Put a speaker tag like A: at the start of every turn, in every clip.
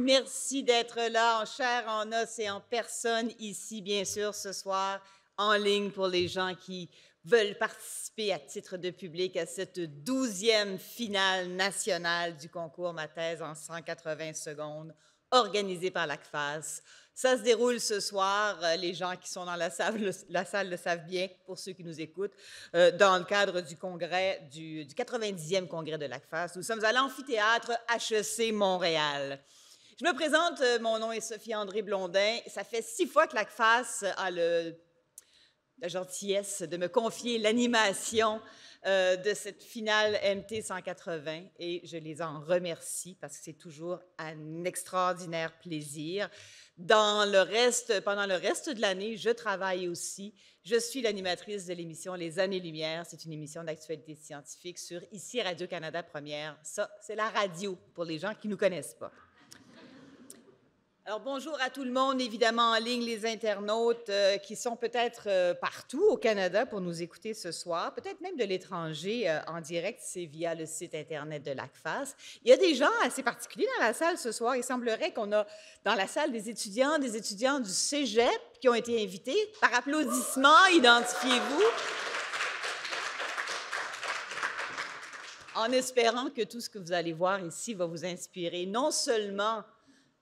A: Merci d'être là en chair, en os et en personne ici, bien sûr, ce soir, en ligne pour les gens qui veulent participer à titre de public à cette 12e finale nationale du concours Ma thèse en 180 secondes, organisée par l'ACFAS. Ça se déroule ce soir, les gens qui sont dans la salle le savent bien, pour ceux qui nous écoutent, dans le cadre du congrès, du 90e congrès de l'ACFAS. Nous sommes à l'amphithéâtre HEC Montréal. Je me présente, mon nom est Sophie-André Blondin. Ça fait 6 fois que l'ACFAS a la gentillesse de me confier l'animation de cette finale MT 180 et je les en remercie parce que c'est toujours un extraordinaire plaisir. Pendant le reste de l'année, je travaille aussi. Je suis l'animatrice de l'émission Les Années-Lumière. C'est une émission d'actualité scientifique sur ici Radio-Canada Première. Ça, c'est la radio pour les gens qui ne nous connaissent pas. Alors, bonjour à tout le monde, évidemment en ligne, les internautes qui sont peut-être partout au Canada pour nous écouter ce soir, peut-être même de l'étranger en direct, c'est via le site Internet de l'ACFAS. Il y a des gens assez particuliers dans la salle ce soir. Il semblerait qu'on a dans la salle des étudiants du cégep qui ont été invités. Par applaudissement, identifiez-vous. En espérant que tout ce que vous allez voir ici va vous inspirer, non seulement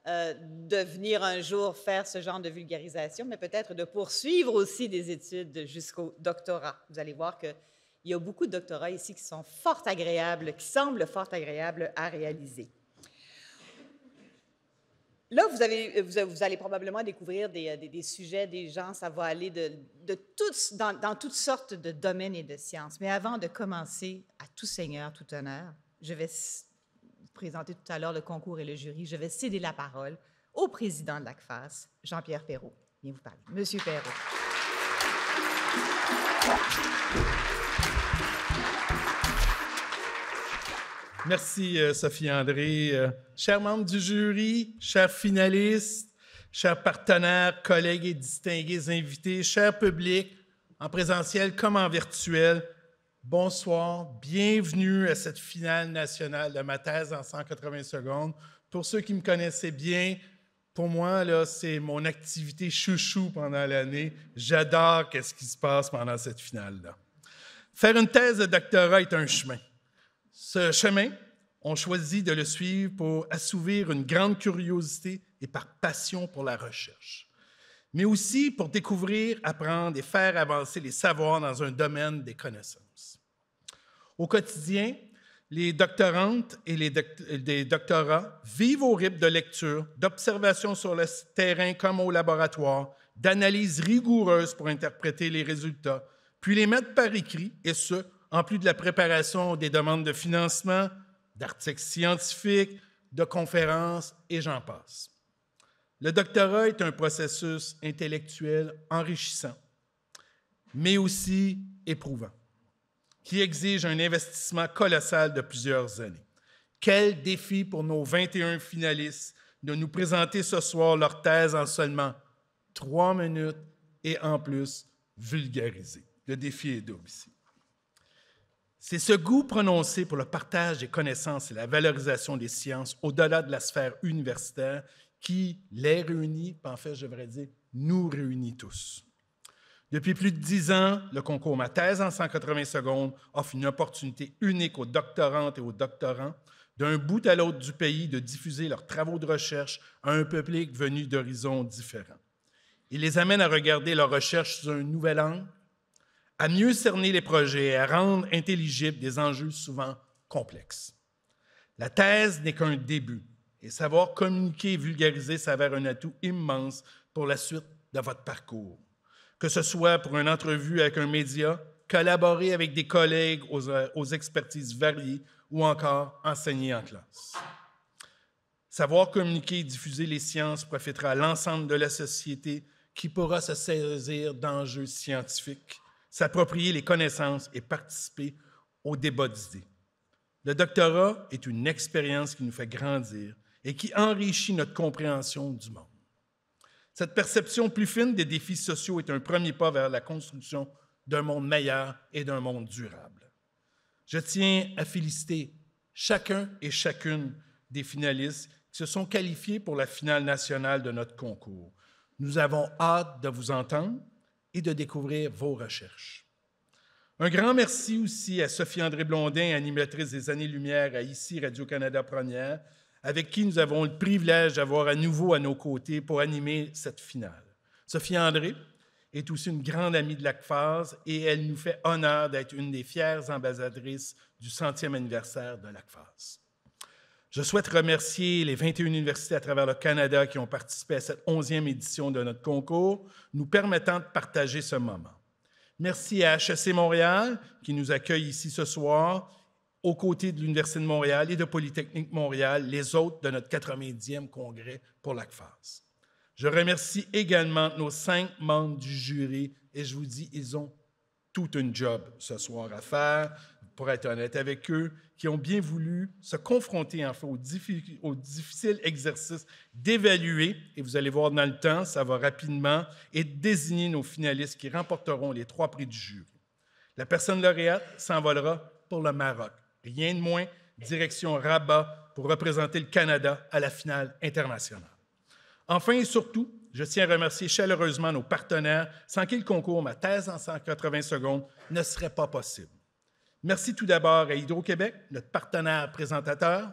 A: de venir un jour faire ce genre de vulgarisation, mais peut-être de poursuivre aussi des études jusqu'au doctorat. Vous allez voir qu'il y a beaucoup de doctorats ici qui sont fort agréables, qui semblent fort agréables à réaliser. Là, vous allez probablement découvrir des sujets, des gens, ça va aller dans toutes sortes de domaines et de sciences. Mais avant de commencer, à tout seigneur, tout honneur, je vais présenter tout à l'heure le concours et le jury. Je vais céder la parole au président de l'ACFAS, Jean-Pierre Perrault. Viens vous parler. Monsieur Perrault.
B: Merci, Sophie-André. Chers membres du jury, chers finalistes, chers partenaires, collègues et distingués invités, cher public, en présentiel comme en virtuel, bonsoir, bienvenue à cette finale nationale de ma thèse en 180 secondes. Pour ceux qui me connaissaient bien, pour moi, là, c'est mon activité chouchou pendant l'année. J'adore ce qui se passe pendant cette finale-là. Faire une thèse de doctorat est un chemin. Ce chemin, on choisit de le suivre pour assouvir une grande curiosité et par passion pour la recherche, mais aussi pour découvrir, apprendre et faire avancer les savoirs dans un domaine des connaissances. Au quotidien, les doctorantes et les doctorats vivent au rythme de lecture, d'observation sur le terrain comme au laboratoire, d'analyse rigoureuse pour interpréter les résultats, puis les mettre par écrit, et ce, en plus de la préparation des demandes de financement, d'articles scientifiques, de conférences, et j'en passe. Le doctorat est un processus intellectuel enrichissant, mais aussi éprouvant, qui exige un investissement colossal de plusieurs années. Quel défi pour nos 21 finalistes de nous présenter ce soir leur thèse en seulement 3 minutes et en plus vulgarisée. Le défi est double ici. C'est ce goût prononcé pour le partage des connaissances et la valorisation des sciences au-delà de la sphère universitaire qui les réunit, en fait, je devrais dire, nous réunit tous. Depuis plus de 10 ans, le concours Ma thèse en 180 secondes offre une opportunité unique aux doctorantes et aux doctorants d'un bout à l'autre du pays, de diffuser leurs travaux de recherche à un public venu d'horizons différents. Il les amène à regarder leurs recherches sous un nouvel angle, à mieux cerner les projets et à rendre intelligibles des enjeux souvent complexes. La thèse n'est qu'un début, et savoir communiquer et vulgariser s'avère un atout immense pour la suite de votre parcours. Que ce soit pour une entrevue avec un média, collaborer avec des collègues aux expertises variées ou encore enseigner en classe. Savoir communiquer et diffuser les sciences profitera à l'ensemble de la société qui pourra se saisir d'enjeux scientifiques, s'approprier les connaissances et participer au débat d'idées. Le doctorat est une expérience qui nous fait grandir et qui enrichit notre compréhension du monde. Cette perception plus fine des défis sociaux est un premier pas vers la construction d'un monde meilleur et d'un monde durable. Je tiens à féliciter chacun et chacune des finalistes qui se sont qualifiés pour la finale nationale de notre concours. Nous avons hâte de vous entendre et de découvrir vos recherches. Un grand merci aussi à Sophie-André Blondin, animatrice des Années-Lumière à ICI Radio-Canada Première, avec qui nous avons le privilège d'avoir à nouveau à nos côtés pour animer cette finale. Sophie-André est aussi une grande amie de l'ACFAS et elle nous fait honneur d'être une des fières ambassadrices du 100e anniversaire de l'ACFAS. Je souhaite remercier les 21 universités à travers le Canada qui ont participé à cette 11e édition de notre concours, nous permettant de partager ce moment. Merci à HEC Montréal qui nous accueille ici ce soir, aux côtés de l'Université de Montréal et de Polytechnique Montréal, les autres de notre 90e congrès pour l'ACFAS. Je remercie également nos 5 membres du jury et je vous dis, ils ont tout un job ce soir à faire, pour être honnête avec eux, qui ont bien voulu se confronter en fait au difficile exercice d'évaluer, et vous allez voir dans le temps, ça va rapidement, et de désigner nos finalistes qui remporteront les 3 prix du jury. La personne lauréate s'envolera pour le Maroc. Rien de moins, direction Rabat pour représenter le Canada à la finale internationale. Enfin et surtout, je tiens à remercier chaleureusement nos partenaires sans qui le concours Ma thèse en 180 secondes ne serait pas possible. Merci tout d'abord à Hydro-Québec, notre partenaire présentateur,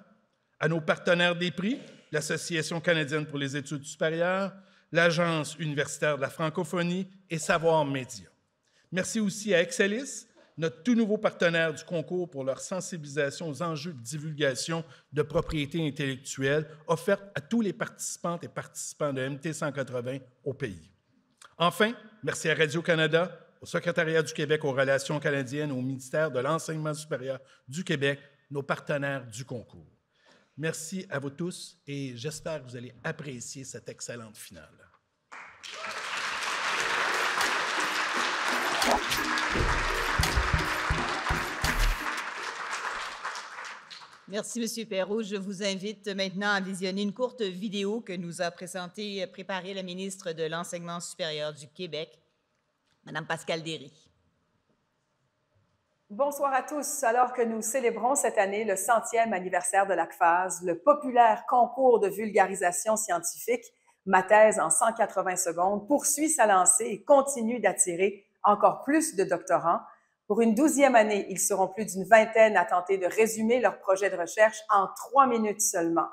B: à nos partenaires des prix, l'Association canadienne pour les études supérieures, l'Agence universitaire de la francophonie et Savoir Média. Merci aussi à Excelis, notre tout nouveau partenaire du concours pour leur sensibilisation aux enjeux de divulgation de propriété intellectuelle offerte à tous les participantes et participants de MT 180 au pays. Enfin, merci à Radio-Canada, au Secrétariat du Québec aux relations canadiennes, au ministère de l'Enseignement supérieur du Québec, nos partenaires du concours. Merci à vous tous et j'espère que vous allez apprécier cette excellente finale.
A: Merci, M. Perrault. Je vous invite maintenant à visionner une courte vidéo que nous a préparée la ministre de l'Enseignement supérieur du Québec, Mme Pascale Derry.
C: Bonsoir à tous. Alors que nous célébrons cette année le 100e anniversaire de l'ACFAS, le populaire concours de vulgarisation scientifique, Ma thèse en 180 secondes, poursuit sa lancée et continue d'attirer encore plus de doctorants. Pour une 12e année, ils seront plus d'une vingtaine à tenter de résumer leur projet de recherche en 3 minutes seulement.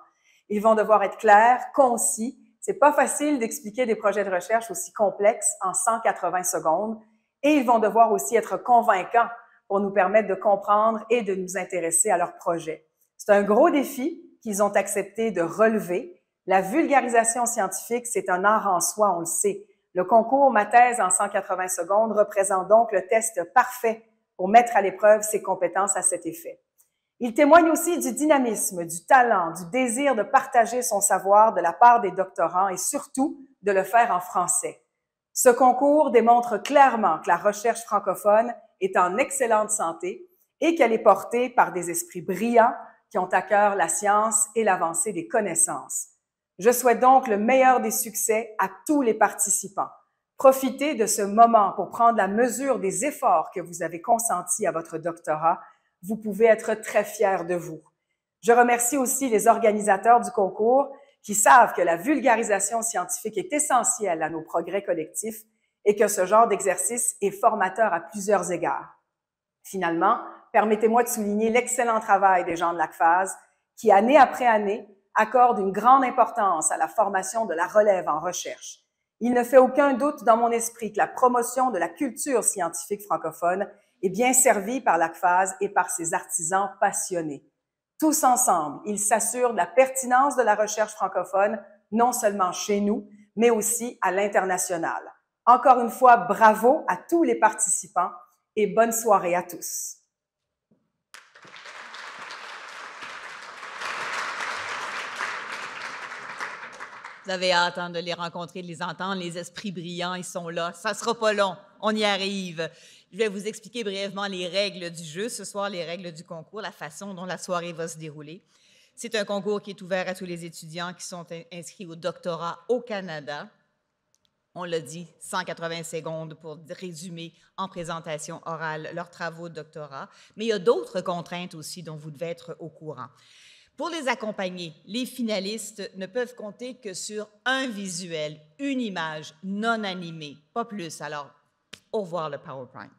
C: Ils vont devoir être clairs, concis. C'est pas facile d'expliquer des projets de recherche aussi complexes en 180 secondes. Et ils vont devoir aussi être convaincants pour nous permettre de comprendre et de nous intéresser à leur projet. C'est un gros défi qu'ils ont accepté de relever. La vulgarisation scientifique, c'est un art en soi, on le sait. Le concours Ma thèse en 180 secondes représente donc le test parfait pour mettre à l'épreuve ses compétences à cet effet. Il témoigne aussi du dynamisme, du talent, du désir de partager son savoir de la part des doctorants et surtout de le faire en français. Ce concours démontre clairement que la recherche francophone est en excellente santé et qu'elle est portée par des esprits brillants qui ont à cœur la science et l'avancée des connaissances. Je souhaite donc le meilleur des succès à tous les participants. Profitez de ce moment pour prendre la mesure des efforts que vous avez consentis à votre doctorat. Vous pouvez être très fiers de vous. Je remercie aussi les organisateurs du concours qui savent que la vulgarisation scientifique est essentielle à nos progrès collectifs et que ce genre d'exercice est formateur à plusieurs égards. Finalement, permettez-moi de souligner l'excellent travail des gens de l'ACFAS qui, année après année, accorde une grande importance à la formation de la relève en recherche. Il ne fait aucun doute dans mon esprit que la promotion de la culture scientifique francophone est bien servie par l'ACFAS et par ses artisans passionnés. Tous ensemble, ils s'assurent de la pertinence de la recherche francophone, non seulement chez nous, mais aussi à l'international. Encore une fois, bravo à tous les participants et bonne soirée à tous.
A: Vous avez hâte de les rencontrer, de les entendre, les esprits brillants, ils sont là. Ça ne sera pas long, on y arrive. Je vais vous expliquer brièvement les règles du jeu ce soir, les règles du concours, la façon dont la soirée va se dérouler. C'est un concours qui est ouvert à tous les étudiants qui sont inscrits au doctorat au Canada. On l'a dit, 180 secondes pour résumer en présentation orale leurs travaux de doctorat. Mais il y a d'autres contraintes aussi dont vous devez être au courant. Pour les accompagner, les finalistes ne peuvent compter que sur un visuel, une image non animée, pas plus. Alors, au revoir le PowerPoint.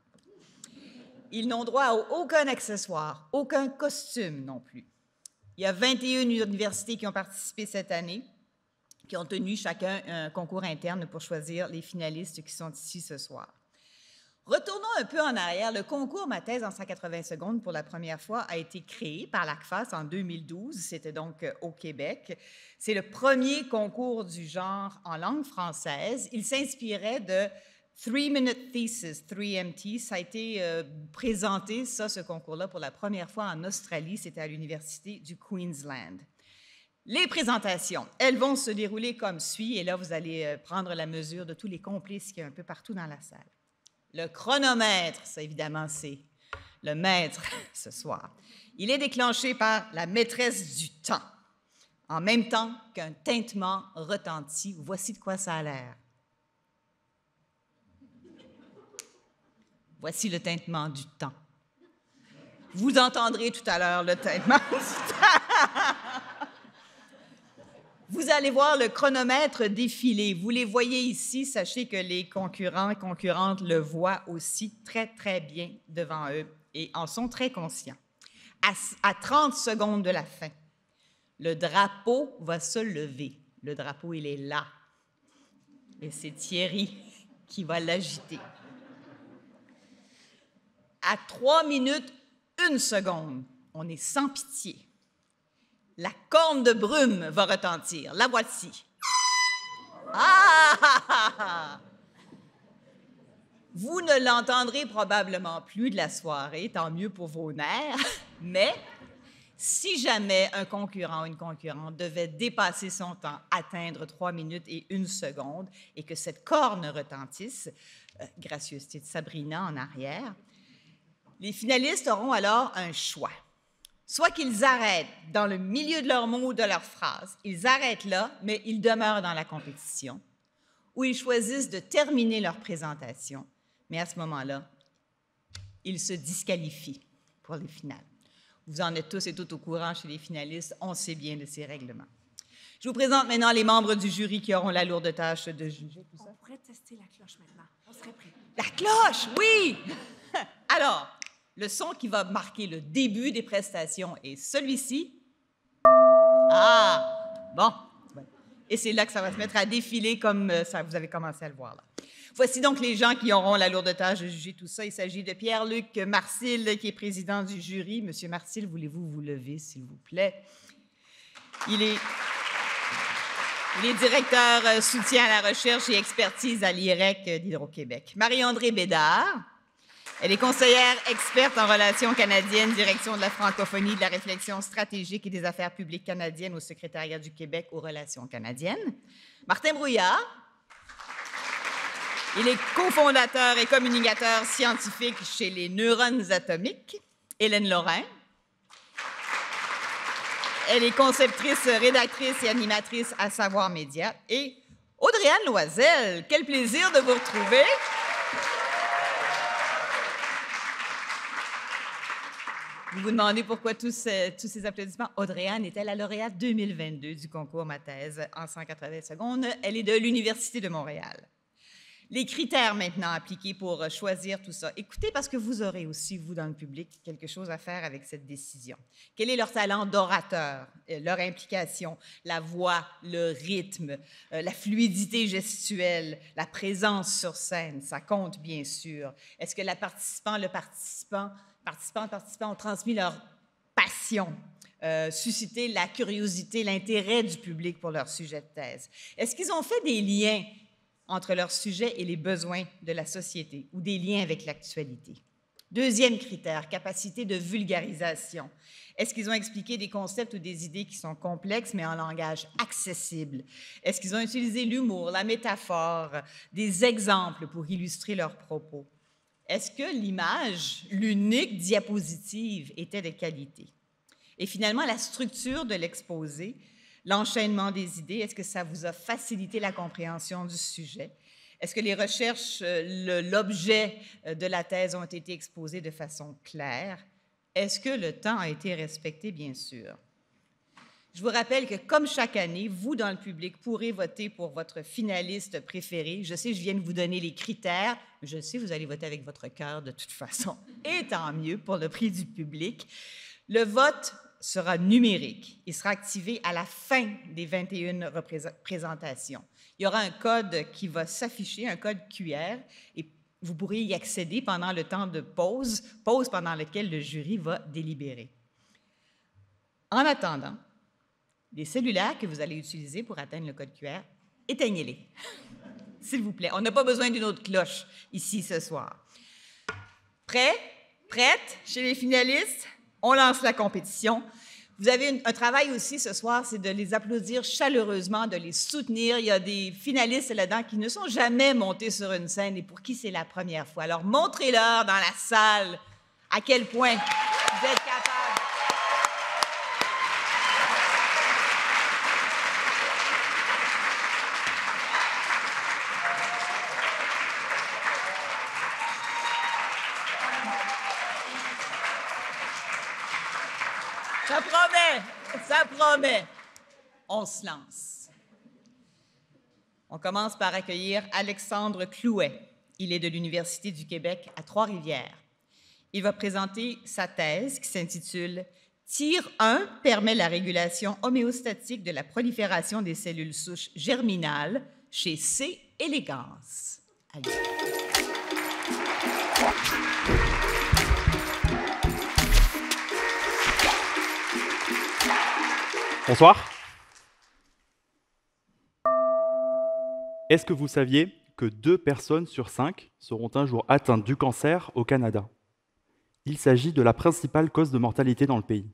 A: Ils n'ont droit à aucun accessoire, aucun costume non plus. Il y a 21 universités qui ont participé cette année, qui ont tenu chacun un concours interne pour choisir les finalistes qui sont ici ce soir. Retournons un peu en arrière. Le concours Ma thèse en 180 secondes pour la première fois a été créé par l'ACFAS en 2012. C'était donc au Québec. C'est le premier concours du genre en langue française. Il s'inspirait de 3-Minute Thesis, 3MT. Ça a été présenté, ce concours-là, pour la première fois en Australie. C'était à l'Université du Queensland. Les présentations, elles vont se dérouler comme suit. Et là, vous allez prendre la mesure de tous les complices qu'il y a un peu partout dans la salle. Le chronomètre, ça évidemment, c'est le maître ce soir. Il est déclenché par la maîtresse du temps, en même temps qu'un tintement retentit. Voici de quoi ça a l'air. Voici le tintement du temps. Vous entendrez tout à l'heure le tintement du temps. Vous allez voir le chronomètre défiler. Vous les voyez ici. Sachez que les concurrents et concurrentes le voient aussi très, très bien devant eux et en sont très conscients. À 30 secondes de la fin, le drapeau va se lever. Le drapeau, il est là. Et c'est Thierry qui va l'agiter. À 3 minutes, 1 seconde, on est sans pitié. La corne de brume va retentir. La voici. Ah! Vous ne l'entendrez probablement plus de la soirée, tant mieux pour vos nerfs, mais si jamais un concurrent ou une concurrente devait dépasser son temps, atteindre 3 minutes et 1 seconde, et que cette corne retentisse, gracieuseté de Sabrina en arrière, les finalistes auront alors un choix. Soit qu'ils arrêtent dans le milieu de leur mot ou de leur phrase, ils arrêtent là, mais ils demeurent dans la compétition, ou ils choisissent de terminer leur présentation, mais à ce moment-là, ils se disqualifient pour les finales. Vous en êtes tous et toutes au courant chez les finalistes, on sait bien de ces règlements. Je vous présente maintenant les membres du jury qui auront la lourde tâche de juger tout ça.
D: On pourrait tester la cloche maintenant, on serait prêt.
A: La cloche, oui! Alors, le son qui va marquer le début des prestations est celui-ci. Ah, bon. Et c'est là que ça va se mettre à défiler comme ça, vous avez commencé à le voir là. Voici donc les gens qui auront la lourde tâche de juger tout ça. Il s'agit de Pierre-Luc Marcil, qui est président du jury. Monsieur Marcil, voulez-vous vous lever, s'il vous plaît? Il est directeur soutien à la recherche et expertise à l'IREC d'Hydro-Québec. Marie-André Bédard. Elle est conseillère experte en relations canadiennes, direction de la francophonie, de la réflexion stratégique et des affaires publiques canadiennes au secrétariat du Québec aux relations canadiennes. Martin Brouillard. Il est cofondateur et communicateur scientifique chez les Neurones Atomiques. Hélène Lorrain. Elle est conceptrice, rédactrice et animatrice à Savoir Média. Et Audrey-Anne Loisel, quel plaisir de vous retrouver. Vous vous demandez pourquoi tous ces applaudissements. Audrey-Anne était la lauréate 2022 du concours Ma thèse en 180 secondes. Elle est de l'Université de Montréal. Les critères maintenant appliqués pour choisir tout ça. Écoutez, parce que vous aurez aussi, vous, dans le public, quelque chose à faire avec cette décision. Quel est leur talent d'orateur, leur implication, la voix, le rythme, la fluidité gestuelle, la présence sur scène, ça compte bien sûr. Est-ce que le participant ont transmis leur passion, suscité la curiosité, l'intérêt du public pour leur sujet de thèse? Est-ce qu'ils ont fait des liens entre leur sujet et les besoins de la société ou des liens avec l'actualité? Deuxième critère, capacité de vulgarisation. Est-ce qu'ils ont expliqué des concepts ou des idées qui sont complexes, mais en langage accessible? Est-ce qu'ils ont utilisé l'humour, la métaphore, des exemples pour illustrer leurs propos? Est-ce que l'image, l'unique diapositive, était de qualité? Et finalement, la structure de l'exposé, l'enchaînement des idées, est-ce que ça vous a facilité la compréhension du sujet? Est-ce que les recherches, l'objet de la thèse ont été exposés de façon claire? Est-ce que le temps a été respecté, bien sûr? Je vous rappelle que, comme chaque année, vous, dans le public, pourrez voter pour votre finaliste préféré. Je sais, je viens de vous donner les critères, mais je sais, vous allez voter avec votre cœur de toute façon. Et tant mieux pour le prix du public. Le vote sera numérique. Il sera activé à la fin des 21 présentations. Il y aura un code qui va s'afficher, un code QR, et vous pourrez y accéder pendant le temps de pause pendant lequel le jury va délibérer. En attendant, les cellulaires que vous allez utiliser pour atteindre le code QR, éteignez-les, s'il vous plaît. On n'a pas besoin d'une autre cloche ici ce soir. Prêt? Prête chez les finalistes? On lance la compétition. Vous avez un travail aussi ce soir, c'est de les applaudir chaleureusement, de les soutenir. Il y a des finalistes là-dedans qui ne sont jamais montés sur une scène et pour qui c'est la première fois. Alors, montrez-leur dans la salle à quel point vous êtes capables. Ça promet. On se lance. On commence par accueillir Alexandre Clouet. Il est de l'Université du Québec à Trois-Rivières. Il va présenter sa thèse qui s'intitule « Tir 1 permet la régulation homéostatique de la prolifération des cellules souches germinales chez C. elegans ». Allez.
E: Bonsoir. Est-ce que vous saviez que 2 personnes sur 5 seront un jour atteintes du cancer au Canada? Il s'agit de la principale cause de mortalité dans le pays.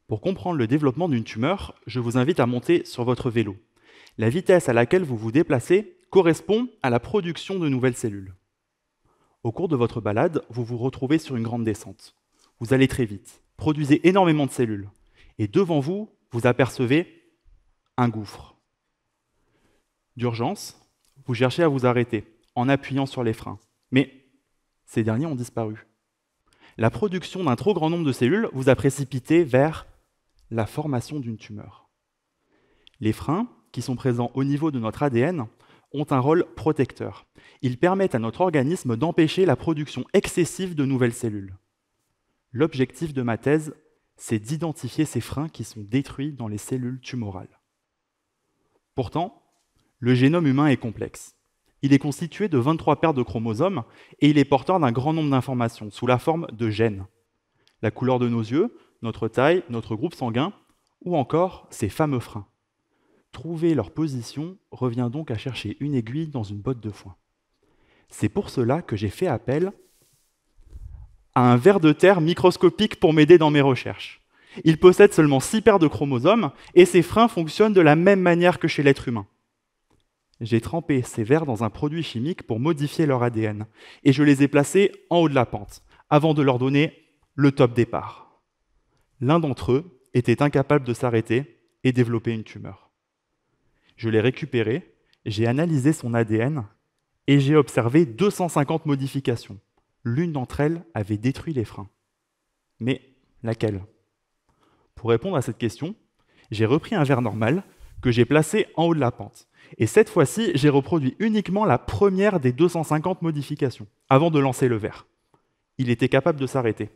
E: Pour comprendre le développement d'une tumeur, je vous invite à monter sur votre vélo. La vitesse à laquelle vous vous déplacez correspond à la production de nouvelles cellules. Au cours de votre balade, vous vous retrouvez sur une grande descente. Vous allez très vite, produisez énormément de cellules, et devant vous, vous apercevez un gouffre. D'urgence, vous cherchez à vous arrêter en appuyant sur les freins, mais ces derniers ont disparu. La production d'un trop grand nombre de cellules vous a précipité vers la formation d'une tumeur. Les freins, qui sont présents au niveau de notre ADN, ont un rôle protecteur. Ils permettent à notre organisme d'empêcher la production excessive de nouvelles cellules. L'objectif de ma thèse, c'est d'identifier ces freins qui sont détruits dans les cellules tumorales. Pourtant, le génome humain est complexe. Il est constitué de 23 paires de chromosomes et il est porteur d'un grand nombre d'informations sous la forme de gènes. La couleur de nos yeux, notre taille, notre groupe sanguin, ou encore ces fameux freins. Trouver leur position revient donc à chercher une aiguille dans une botte de foin. C'est pour cela que j'ai fait appel à un ver de terre microscopique pour m'aider dans mes recherches. Il possède seulement 6 paires de chromosomes et ces freins fonctionnent de la même manière que chez l'être humain. J'ai trempé ces vers dans un produit chimique pour modifier leur ADN et je les ai placés en haut de la pente avant de leur donner le top départ. L'un d'entre eux était incapable de s'arrêter et développer une tumeur. Je l'ai récupéré, j'ai analysé son ADN et j'ai observé 250 modifications. L'une d'entre elles avait détruit les freins. Mais laquelle? Pour répondre à cette question, j'ai repris un ver normal que j'ai placé en haut de la pente. Et cette fois-ci, j'ai reproduit uniquement la première des 250 modifications, avant de lancer le verre. Il était capable de s'arrêter.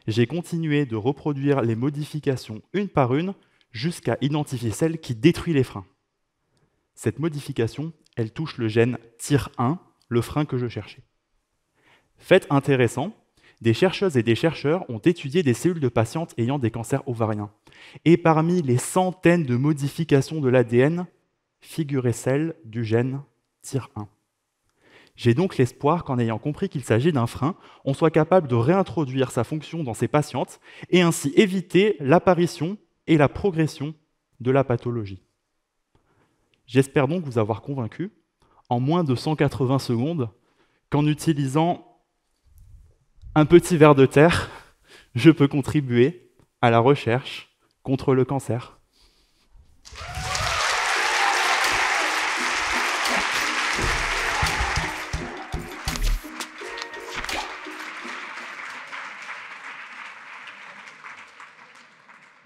E: J'ai continué de reproduire les modifications une par une, jusqu'à identifier celle qui détruit les freins. Cette modification, elle touche le gène TIR1, le frein que je cherchais. Fait intéressant, des chercheuses et des chercheurs ont étudié des cellules de patientes ayant des cancers ovariens. Et parmi les centaines de modifications de l'ADN, figurait celle du gène TIR1. J'ai donc l'espoir qu'en ayant compris qu'il s'agit d'un frein, on soit capable de réintroduire sa fonction dans ces patientes et ainsi éviter l'apparition et la progression de la pathologie. J'espère donc vous avoir convaincu, en moins de 180 secondes, qu'en utilisant un petit ver de terre, je peux contribuer à la recherche contre le cancer.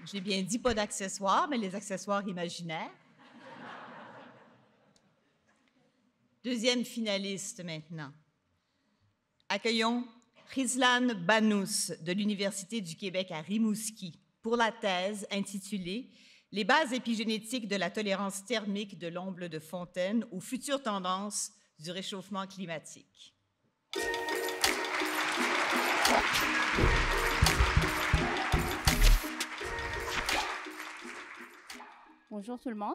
A: J'ai bien dit pas d'accessoires, mais les accessoires imaginaires. Deuxième finaliste maintenant. Accueillons Rizlan Banous de l'Université du Québec à Rimouski pour la thèse intitulée « Les bases épigénétiques de la tolérance thermique de l'omble de fontaine aux futures tendances du réchauffement climatique ».
F: Bonjour tout le monde.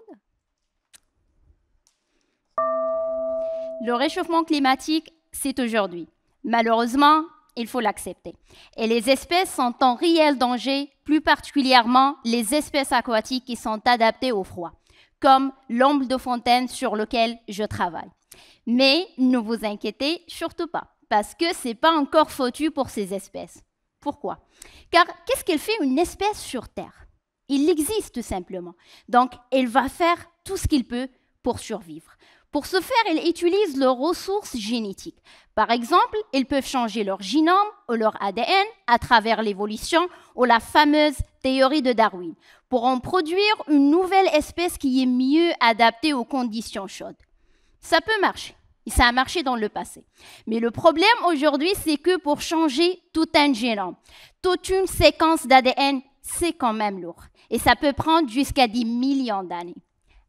F: Le réchauffement climatique, c'est aujourd'hui. Malheureusement, il faut l'accepter. Et les espèces sont en réel danger, plus particulièrement les espèces aquatiques qui sont adaptées au froid, comme l'omble de fontaine sur lequel je travaille. Mais ne vous inquiétez surtout pas, parce que ce n'est pas encore foutu pour ces espèces. Pourquoi? Car qu'est-ce qu'elle fait une espèce sur Terre? Il existe tout simplement. Donc, elle va faire tout ce qu'il peut pour survivre. Pour ce faire, elle utilise leurs ressources génétiques. Par exemple, ils peuvent changer leur génome ou leur ADN à travers l'évolution ou la fameuse théorie de Darwin pour en produire une nouvelle espèce qui est mieux adaptée aux conditions chaudes. Ça peut marcher. Ça a marché dans le passé. Mais le problème aujourd'hui, c'est que pour changer tout un génome, toute une séquence d'ADN, c'est quand même lourd. Et ça peut prendre jusqu'à des millions d'années.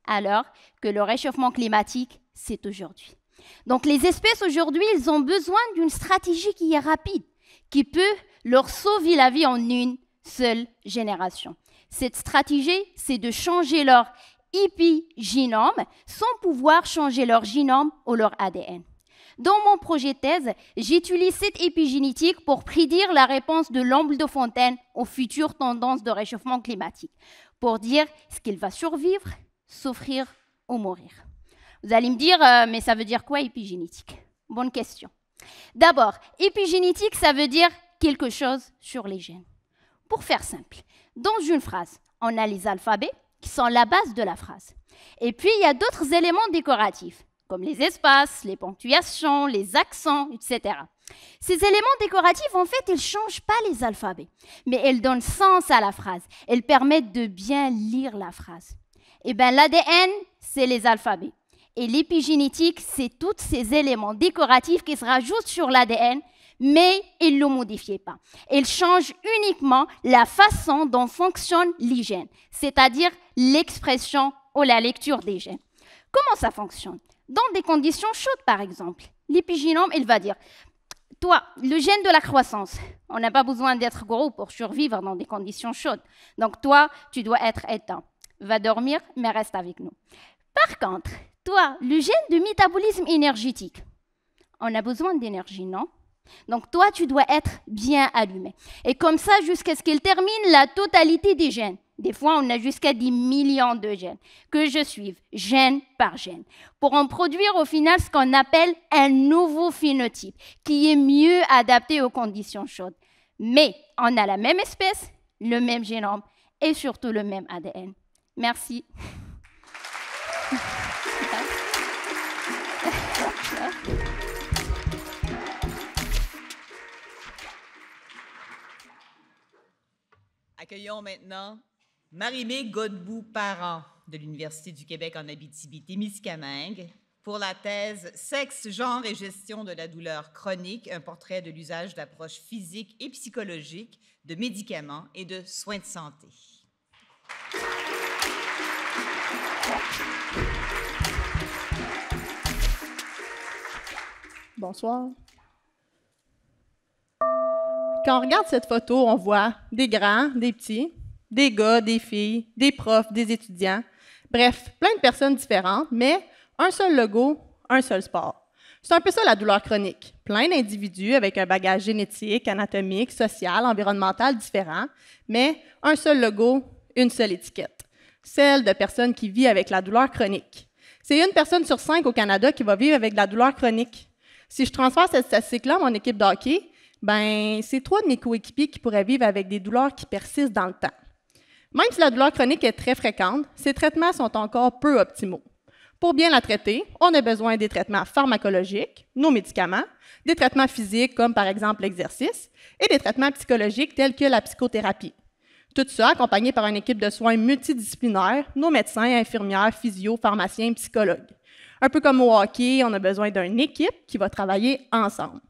F: Alors que le réchauffement climatique, c'est aujourd'hui. Donc les espèces aujourd'hui, ils ont besoin d'une stratégie qui est rapide, qui peut leur sauver la vie en une seule génération. Cette stratégie, c'est de changer leur épigénome sans pouvoir changer leur génome ou leur ADN. Dans mon projet de thèse, j'utilise cette épigénétique pour prédire la réponse de l'omble de fontaine aux futures tendances de réchauffement climatique, pour dire ce qu'il va survivre, souffrir ou mourir. Vous allez me dire, mais ça veut dire quoi épigénétique? Bonne question. D'abord, épigénétique, ça veut dire quelque chose sur les gènes. Pour faire simple, dans une phrase, on a les alphabets qui sont la base de la phrase. Et puis, il y a d'autres éléments décoratifs, comme les espaces, les ponctuations, les accents, etc. Ces éléments décoratifs, en fait, ils ne changent pas les alphabets, mais ils donnent sens à la phrase. Ils permettent de bien lire la phrase. Eh bien, l'ADN, c'est les alphabets. Et l'épigénétique, c'est tous ces éléments décoratifs qui se rajoutent sur l'ADN, mais ils ne le modifient pas. Ils changent uniquement la façon dont fonctionnent les gènes, c'est-à-dire l'expression ou la lecture des gènes. Comment ça fonctionne? Dans des conditions chaudes, par exemple, l'épigénome, il va dire « Toi, le gène de la croissance, on n'a pas besoin d'être gros pour survivre dans des conditions chaudes. Donc toi, tu dois être éteint. Va dormir, mais reste avec nous. Par contre, toi, le gène de métabolisme énergétique, on a besoin d'énergie, non? Donc toi, tu dois être bien allumé. Et comme ça, jusqu'à ce qu'il termine la totalité des gènes. Des fois, on a jusqu'à des millions de gènes que je suive, gène par gène, pour en produire au final ce qu'on appelle un nouveau phénotype, qui est mieux adapté aux conditions chaudes. Mais on a la même espèce, le même génome et surtout le même ADN. Merci.
A: Accueillons maintenant Marie-Mé Godbout-Parent. de l'Université du Québec en Abitibi-Témiscamingue pour la thèse « Sexe, genre et gestion de la douleur chronique, un portrait de l'usage d'approches physiques et psychologiques de médicaments et de soins de santé ».
G: Bonsoir. Quand on regarde cette photo, on voit des grands, des petits, des gars, des filles, des profs, des étudiants. Bref, plein de personnes différentes, mais un seul logo, un seul sport. C'est un peu ça la douleur chronique. Plein d'individus avec un bagage génétique, anatomique, social, environnemental différent, mais un seul logo, une seule étiquette. Celle de personnes qui vivent avec la douleur chronique. C'est 1 personne sur 5 au Canada qui va vivre avec de la douleur chronique. Si je transfère cette statistique-là à mon équipe de hockey, ben, c'est 3 de mes coéquipiers qui pourraient vivre avec des douleurs qui persistent dans le temps. Même si la douleur chronique est très fréquente, ces traitements sont encore peu optimaux. Pour bien la traiter, on a besoin des traitements pharmacologiques, nos médicaments, des traitements physiques comme par exemple l'exercice, et des traitements psychologiques tels que la psychothérapie. Tout ça accompagné par une équipe de soins multidisciplinaires, nos médecins, infirmières, physio, pharmaciens, psychologues. Un peu comme au hockey, on a besoin d'une équipe qui va travailler ensemble.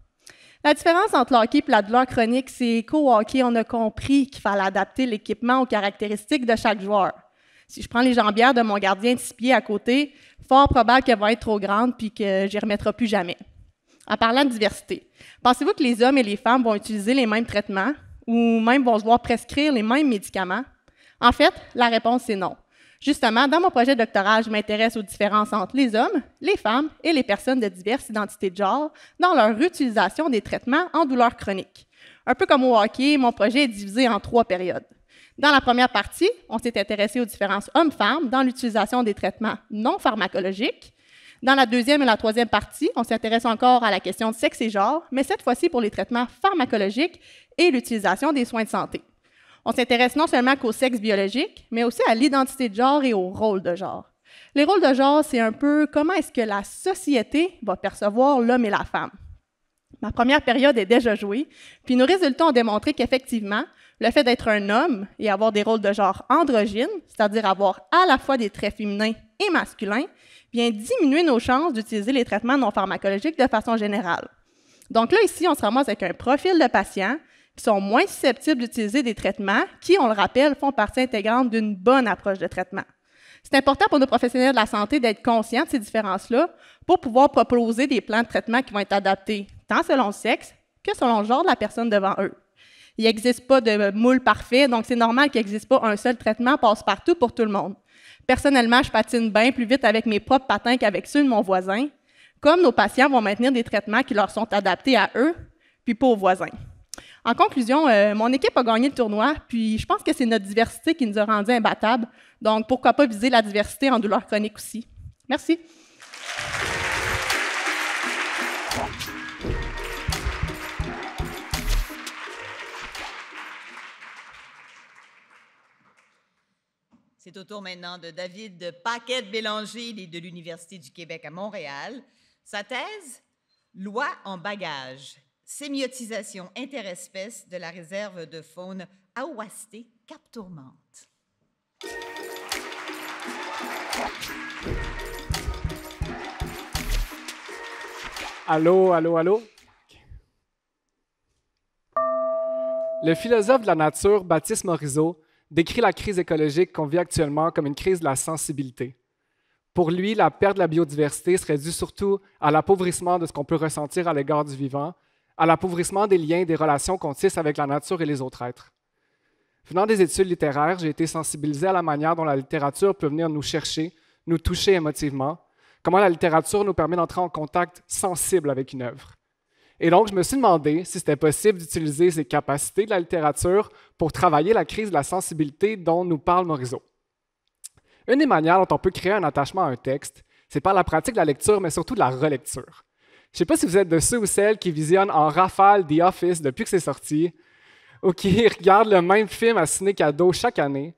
G: La différence entre le hockey et la douleur chronique, c'est qu'au hockey, on a compris qu'il fallait adapter l'équipement aux caractéristiques de chaque joueur. Si je prends les jambières de mon gardien de 6 pieds à côté, fort probable qu'elle va être trop grande puis que j'y remettrai plus jamais. En parlant de diversité, pensez-vous que les hommes et les femmes vont utiliser les mêmes traitements ou même vont se voir prescrire les mêmes médicaments? En fait, la réponse est non. Justement, dans mon projet doctoral, je m'intéresse aux différences entre les hommes, les femmes et les personnes de diverses identités de genre dans leur utilisation des traitements en douleur chronique. Un peu comme au hockey, mon projet est divisé en 3 périodes. Dans la première partie, on s'est intéressé aux différences hommes-femmes dans l'utilisation des traitements non pharmacologiques. Dans la deuxième et la troisième partie, on s'intéresse encore à la question de sexe et genre, mais cette fois-ci pour les traitements pharmacologiques et l'utilisation des soins de santé. On s'intéresse non seulement qu'au sexe biologique, mais aussi à l'identité de genre et au rôle de genre. Les rôles de genre, c'est un peu comment est-ce que la société va percevoir l'homme et la femme. Ma première période est déjà jouée, puis nos résultats ont démontré qu'effectivement, le fait d'être un homme et avoir des rôles de genre androgynes, c'est-à-dire avoir à la fois des traits féminins et masculins, vient diminuer nos chances d'utiliser les traitements non pharmacologiques de façon générale. Donc là, ici, on se ramasse avec un profil de patients qui sont moins susceptibles d'utiliser des traitements qui, on le rappelle, font partie intégrante d'une bonne approche de traitement. C'est important pour nos professionnels de la santé d'être conscients de ces différences-là pour pouvoir proposer des plans de traitement qui vont être adaptés tant selon le sexe que selon le genre de la personne devant eux. Il n'existe pas de moule parfait, donc c'est normal qu'il n'existe pas un seul traitement passe-partout pour tout le monde. Personnellement, je patine bien plus vite avec mes propres patins qu'avec ceux de mon voisin, comme nos patients vont maintenir des traitements qui leur sont adaptés à eux, puis pas aux voisins. En conclusion, mon équipe a gagné le tournoi, puis je pense que c'est notre diversité qui nous a rendus imbattables. Donc, pourquoi pas viser la diversité en douleur chronique aussi. Merci.
A: C'est au tour maintenant de David Paquette-Bélanger de l'Université du Québec à Montréal. Sa thèse, « Loi en bagage ». Sémiotisation interespèces de la réserve de faune Ahouasté Cap-Tourmente.
H: Allô, allô, allô? Le philosophe de la nature, Baptiste Morisot, décrit la crise écologique qu'on vit actuellement comme une crise de la sensibilité. Pour lui, la perte de la biodiversité serait due surtout à l'appauvrissement de ce qu'on peut ressentir à l'égard du vivant, à l'appauvrissement des liens et des relations qu'on tisse avec la nature et les autres êtres. Venant des études littéraires, j'ai été sensibilisé à la manière dont la littérature peut venir nous chercher, nous toucher émotivement, comment la littérature nous permet d'entrer en contact sensible avec une œuvre. Et donc, je me suis demandé si c'était possible d'utiliser ces capacités de la littérature pour travailler la crise de la sensibilité dont nous parle Morisot. Une des manières dont on peut créer un attachement à un texte, c'est par la pratique de la lecture, mais surtout de la relecture. Je ne sais pas si vous êtes de ceux ou celles qui visionnent en rafale The Office depuis que c'est sorti, ou qui regardent le même film à ciné-cadeau chaque année.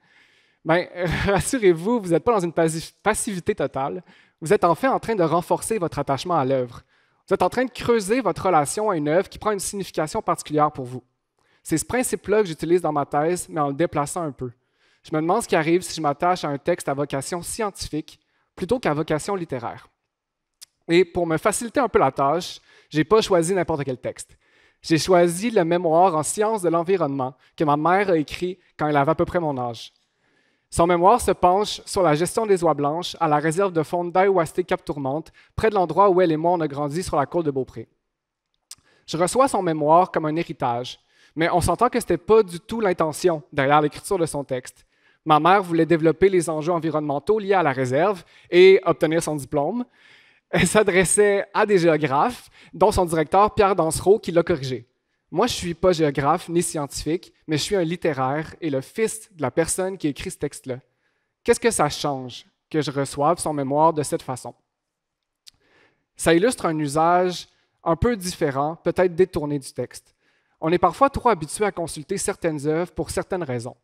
H: Bien, rassurez-vous, vous n'êtes pas dans une passivité totale. Vous êtes en fait en train de renforcer votre attachement à l'œuvre. Vous êtes en train de creuser votre relation à une œuvre qui prend une signification particulière pour vous. C'est ce principe-là que j'utilise dans ma thèse, mais en le déplaçant un peu. Je me demande ce qui arrive si je m'attache à un texte à vocation scientifique plutôt qu'à vocation littéraire. Et pour me faciliter un peu la tâche, je n'ai pas choisi n'importe quel texte. J'ai choisi le mémoire en sciences de l'environnement que ma mère a écrit quand elle avait à peu près mon âge. Son mémoire se penche sur la gestion des oies blanches à la réserve de faune d'Aouasté-Cap-Tourmente, près de l'endroit où elle et moi on a grandi sur la côte de Beaupré. Je reçois son mémoire comme un héritage, mais on s'entend que ce n'était pas du tout l'intention derrière l'écriture de son texte. Ma mère voulait développer les enjeux environnementaux liés à la réserve et obtenir son diplôme. Elle s'adressait à des géographes, dont son directeur Pierre Dansereau, qui l'a corrigé. Moi, je ne suis pas géographe ni scientifique, mais je suis un littéraire et le fils de la personne qui écrit ce texte-là. Qu'est-ce que ça change que je reçoive son mémoire de cette façon? Ça illustre un usage un peu différent, peut-être détourné du texte. On est parfois trop habitué à consulter certaines œuvres pour certaines raisons.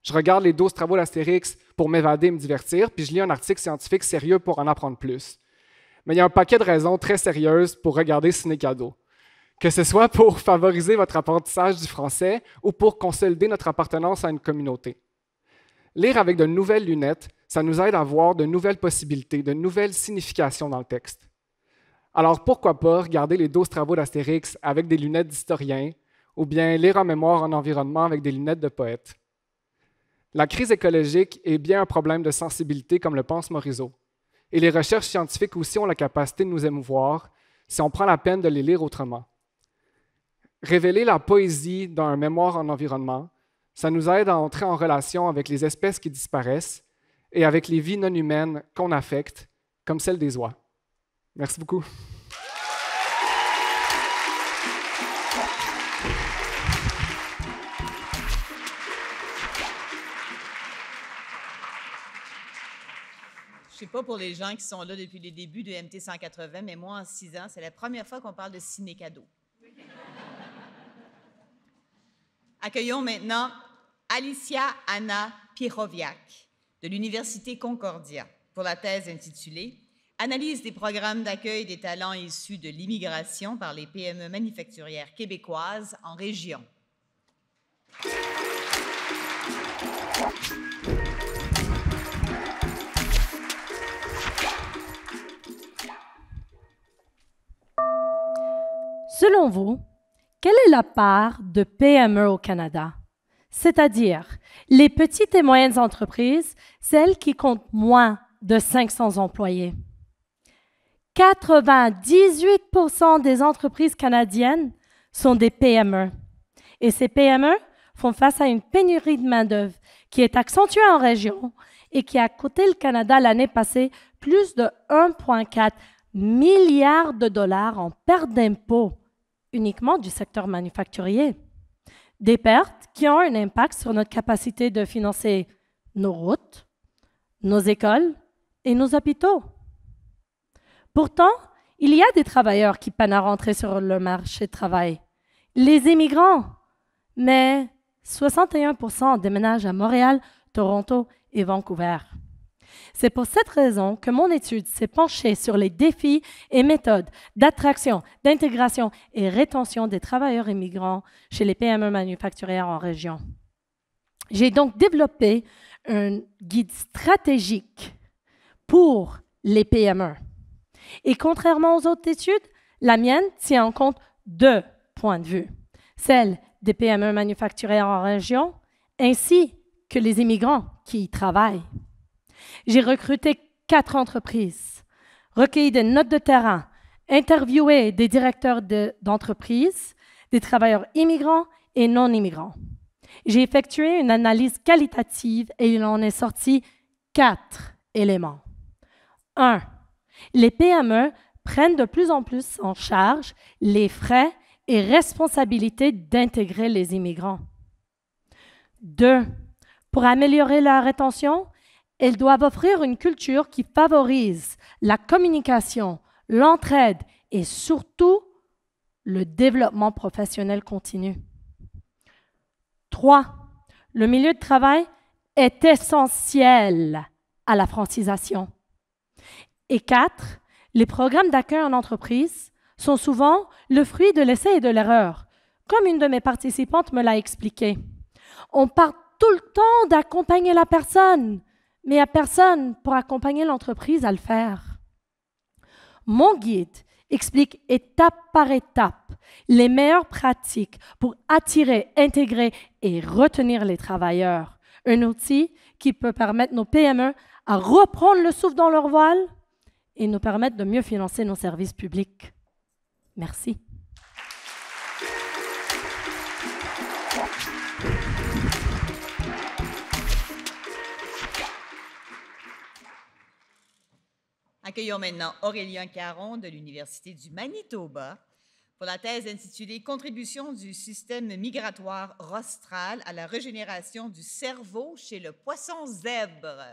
H: Je regarde les 12 travaux d'Astérix pour m'évader et me divertir, puis je lis un article scientifique sérieux pour en apprendre plus. Mais il y a un paquet de raisons très sérieuses pour regarder Ciné Cadeau. Que ce soit pour favoriser votre apprentissage du français ou pour consolider notre appartenance à une communauté. Lire avec de nouvelles lunettes, ça nous aide à voir de nouvelles possibilités, de nouvelles significations dans le texte. Alors pourquoi pas regarder les 12 travaux d'Astérix avec des lunettes d'historien ou bien lire en mémoire en environnement avec des lunettes de poète. La crise écologique est bien un problème de sensibilité comme le pense Morisot. Et les recherches scientifiques aussi ont la capacité de nous émouvoir si on prend la peine de les lire autrement. Révéler la poésie d'un mémoire en environnement, ça nous aide à entrer en relation avec les espèces qui disparaissent et avec les vies non humaines qu'on affecte, comme celle des oies. Merci beaucoup.
A: Je ne sais pas pour les gens qui sont là depuis les débuts de MT 180, mais moi, en 6 ans, c'est la première fois qu'on parle de Ciné Cadeau. Accueillons maintenant Alicia Anna Piroviak de l'Université Concordia pour la thèse intitulée « Analyse des programmes d'accueil des talents issus de l'immigration par les PME manufacturières québécoises en région ».
I: Selon vous, quelle est la part de PME au Canada? C'est-à-dire les petites et moyennes entreprises, celles qui comptent moins de 500 employés. 98% des entreprises canadiennes sont des PME. Et ces PME font face à une pénurie de main-d'œuvre qui est accentuée en région et qui a coûté le Canada l'année passée plus de 1,4 milliard de dollars en pertes d'impôts uniquement du secteur manufacturier. Des pertes qui ont un impact sur notre capacité de financer nos routes, nos écoles et nos hôpitaux. Pourtant, il y a des travailleurs qui peinent à rentrer sur le marché du travail, les immigrants, mais 61% déménagent à Montréal, Toronto et Vancouver. C'est pour cette raison que mon étude s'est penchée sur les défis et méthodes d'attraction, d'intégration et rétention des travailleurs immigrants chez les PME manufacturières en région. J'ai donc développé un guide stratégique pour les PME. Et contrairement aux autres études, la mienne tient en compte 2 points de vue, celle des PME manufacturières en région ainsi que les immigrants qui y travaillent. J'ai recruté 4 entreprises, recueilli des notes de terrain, interviewé des directeurs d'entreprises, des travailleurs immigrants et non immigrants. J'ai effectué une analyse qualitative et il en est sorti 4 éléments. 1. Les PME prennent de plus en plus en charge les frais et responsabilités d'intégrer les immigrants. 2. Pour améliorer la rétention, elles doivent offrir une culture qui favorise la communication, l'entraide et surtout le développement professionnel continu. 3. Le milieu de travail est essentiel à la francisation. Et 4. Les programmes d'accueil en entreprise sont souvent le fruit de l'essai et de l'erreur, comme une de mes participantes me l'a expliqué. On part tout le temps d'accompagner la personne, mais il n'y a personne pour accompagner l'entreprise à le faire. Mon guide explique étape par étape les meilleures pratiques pour attirer, intégrer et retenir les travailleurs. Un outil qui peut permettre nos PME à reprendre le souffle dans leur voile et nous permettre de mieux financer nos services publics. Merci.
A: Accueillons maintenant Aurélien Caron de l'Université du Manitoba pour la thèse intitulée « Contribution du système migratoire rostral à la régénération du cerveau chez le poisson zèbre ».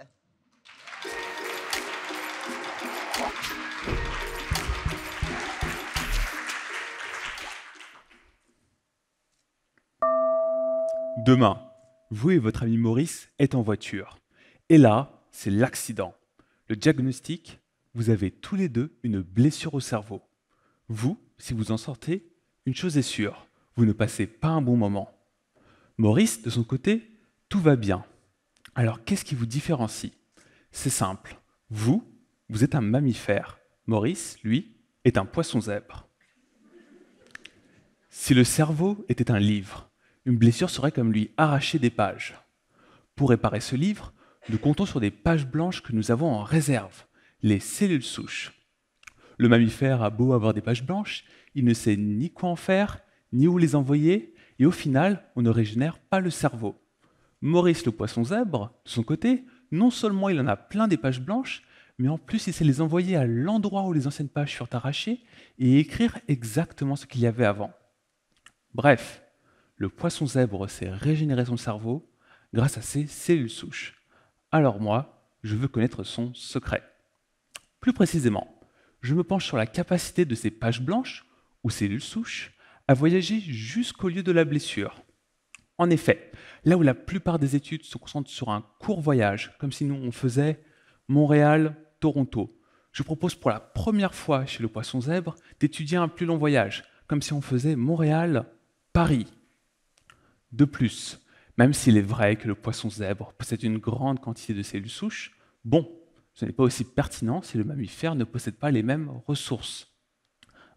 J: Demain, vous et votre ami Maurice êtes en voiture. Et là, c'est l'accident. Le diagnostic, vous avez tous les deux une blessure au cerveau. Vous, si vous en sortez, une chose est sûre, vous ne passez pas un bon moment. Maurice, de son côté, tout va bien. Alors, qu'est-ce qui vous différencie? C'est simple. Vous êtes un mammifère. Maurice, lui, est un poisson zèbre. Si le cerveau était un livre, une blessure serait comme lui arracher des pages. Pour réparer ce livre, nous comptons sur des pages blanches que nous avons en réserve, les cellules souches. Le mammifère a beau avoir des pages blanches, il ne sait ni quoi en faire, ni où les envoyer, et au final, on ne régénère pas le cerveau. Maurice le poisson zèbre, de son côté, non seulement il en a plein des pages blanches, mais en plus il sait les envoyer à l'endroit où les anciennes pages furent arrachées et écrire exactement ce qu'il y avait avant. Bref, le poisson zèbre sait régénérer son cerveau grâce à ses cellules souches. Alors moi, je veux connaître son secret. Plus précisément, je me penche sur la capacité de ces pages blanches, ou cellules souches, à voyager jusqu'au lieu de la blessure. En effet, là où la plupart des études se concentrent sur un court voyage, comme si nous on faisait Montréal-Toronto, je propose pour la première fois chez le poisson zèbre d'étudier un plus long voyage, comme si on faisait Montréal-Paris. De plus, même s'il est vrai que le poisson zèbre possède une grande quantité de cellules souches, bon, ce n'est pas aussi pertinent si le mammifère ne possède pas les mêmes ressources.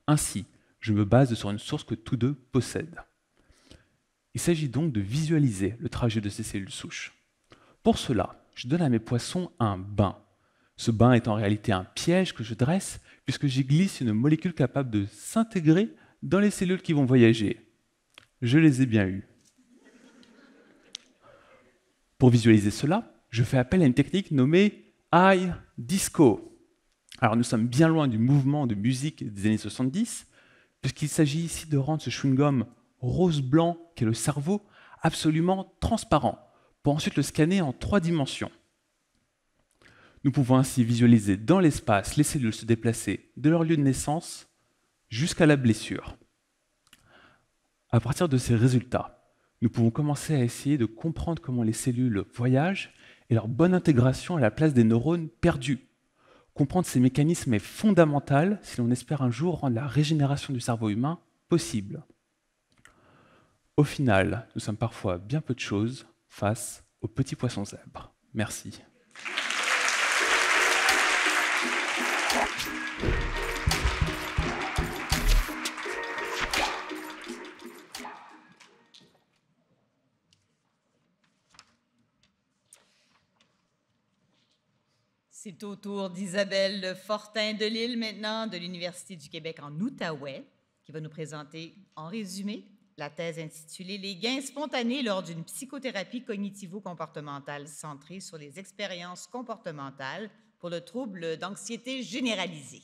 J: Ainsi, je me base sur une source que tous deux possèdent. Il s'agit donc de visualiser le trajet de ces cellules souches. Pour cela, je donne à mes poissons un bain. Ce bain est en réalité un piège que je dresse puisque j'y glisse une molécule capable de s'intégrer dans les cellules qui vont voyager. Je les ai bien eus. Pour visualiser cela, je fais appel à une technique nommée Eye Disco. Alors nous sommes bien loin du mouvement de musique des années 70, puisqu'il s'agit ici de rendre ce chewing-gum rose-blanc qu'est le cerveau absolument transparent, pour ensuite le scanner en 3 dimensions. Nous pouvons ainsi visualiser dans l'espace les cellules se déplacer de leur lieu de naissance jusqu'à la blessure. À partir de ces résultats, nous pouvons commencer à essayer de comprendre comment les cellules voyagent et leur bonne intégration à la place des neurones perdus. Comprendre ces mécanismes est fondamental si l'on espère un jour rendre la régénération du cerveau humain possible. Au final, nous sommes parfois bien peu de choses face aux petits poissons zèbres. Merci.
A: C'est au tour d'Isabelle Fortin de Lille maintenant, de l'Université du Québec en Outaouais, qui va nous présenter en résumé la thèse intitulée « Les gains spontanés lors d'une psychothérapie cognitivo-comportementale centrée sur les expériences comportementales pour le trouble d'anxiété généralisée ».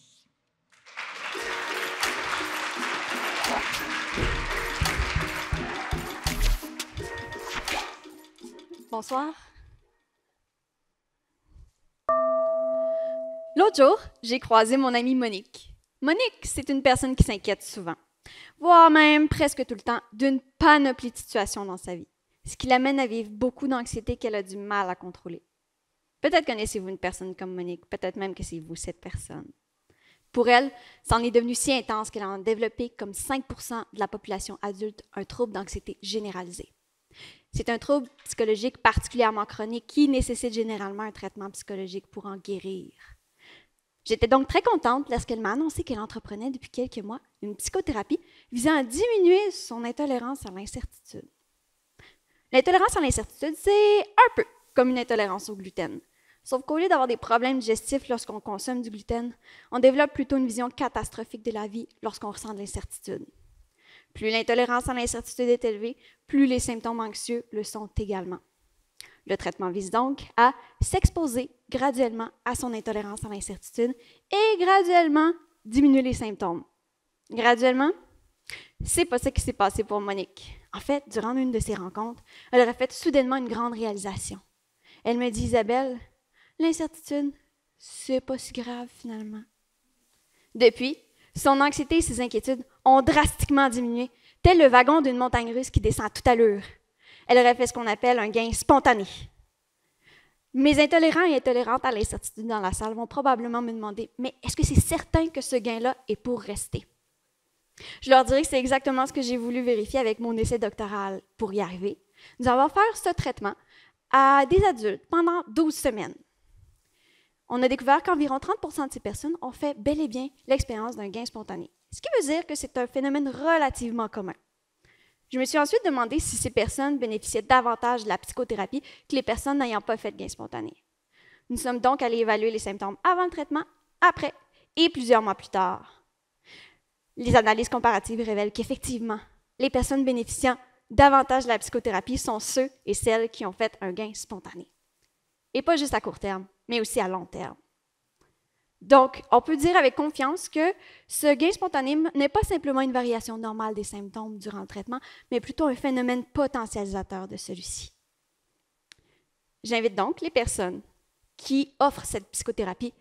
K: Bonsoir. L'autre jour, j'ai croisé mon amie Monique. Monique, c'est une personne qui s'inquiète souvent, voire même presque tout le temps, d'une panoplie de situations dans sa vie, ce qui l'amène à vivre beaucoup d'anxiété qu'elle a du mal à contrôler. Peut-être connaissez-vous une personne comme Monique, peut-être même que c'est vous cette personne. Pour elle, ça en est devenu si intense qu'elle a développé comme 5% de la population adulte un trouble d'anxiété généralisé. C'est un trouble psychologique particulièrement chronique qui nécessite généralement un traitement psychologique pour en guérir. J'étais donc très contente lorsqu'elle m'a annoncé qu'elle entreprenait depuis quelques mois une psychothérapie visant à diminuer son intolérance à l'incertitude. L'intolérance à l'incertitude, c'est un peu comme une intolérance au gluten. Sauf qu'au lieu d'avoir des problèmes digestifs lorsqu'on consomme du gluten, on développe plutôt une vision catastrophique de la vie lorsqu'on ressent de l'incertitude. Plus l'intolérance à l'incertitude est élevée, plus les symptômes anxieux le sont également. Le traitement vise donc à s'exposer graduellement à son intolérance à l'incertitude et graduellement diminuer les symptômes. Graduellement, c'est pas ça qui s'est passé pour Monique. En fait, durant une de ces rencontres, elle aurait fait soudainement une grande réalisation. Elle me dit, Isabelle, l'incertitude, c'est pas si grave finalement. Depuis, son anxiété et ses inquiétudes ont drastiquement diminué, tel le wagon d'une montagne russe qui descend à toute allure. Elle aurait fait ce qu'on appelle un gain spontané. Mes intolérants et intolérantes à l'incertitude dans la salle vont probablement me demander « Mais est-ce que c'est certain que ce gain-là est pour rester? » Je leur dirai que c'est exactement ce que j'ai voulu vérifier avec mon essai doctoral pour y arriver. Nous allons faire ce traitement à des adultes pendant 12 semaines. On a découvert qu'environ 30% de ces personnes ont fait bel et bien l'expérience d'un gain spontané, ce qui veut dire que c'est un phénomène relativement commun. Je me suis ensuite demandé si ces personnes bénéficiaient davantage de la psychothérapie que les personnes n'ayant pas fait de gain spontané. Nous sommes donc allés évaluer les symptômes avant le traitement, après et plusieurs mois plus tard. Les analyses comparatives révèlent qu'effectivement, les personnes bénéficiant davantage de la psychothérapie sont ceux et celles qui ont fait un gain spontané. Et pas juste à court terme, mais aussi à long terme. Donc, on peut dire avec confiance que ce gain spontané n'est pas simplement une variation normale des symptômes durant le traitement, mais plutôt un phénomène potentialisateur de celui-ci. J'invite donc les personnes qui offrent cette psychothérapie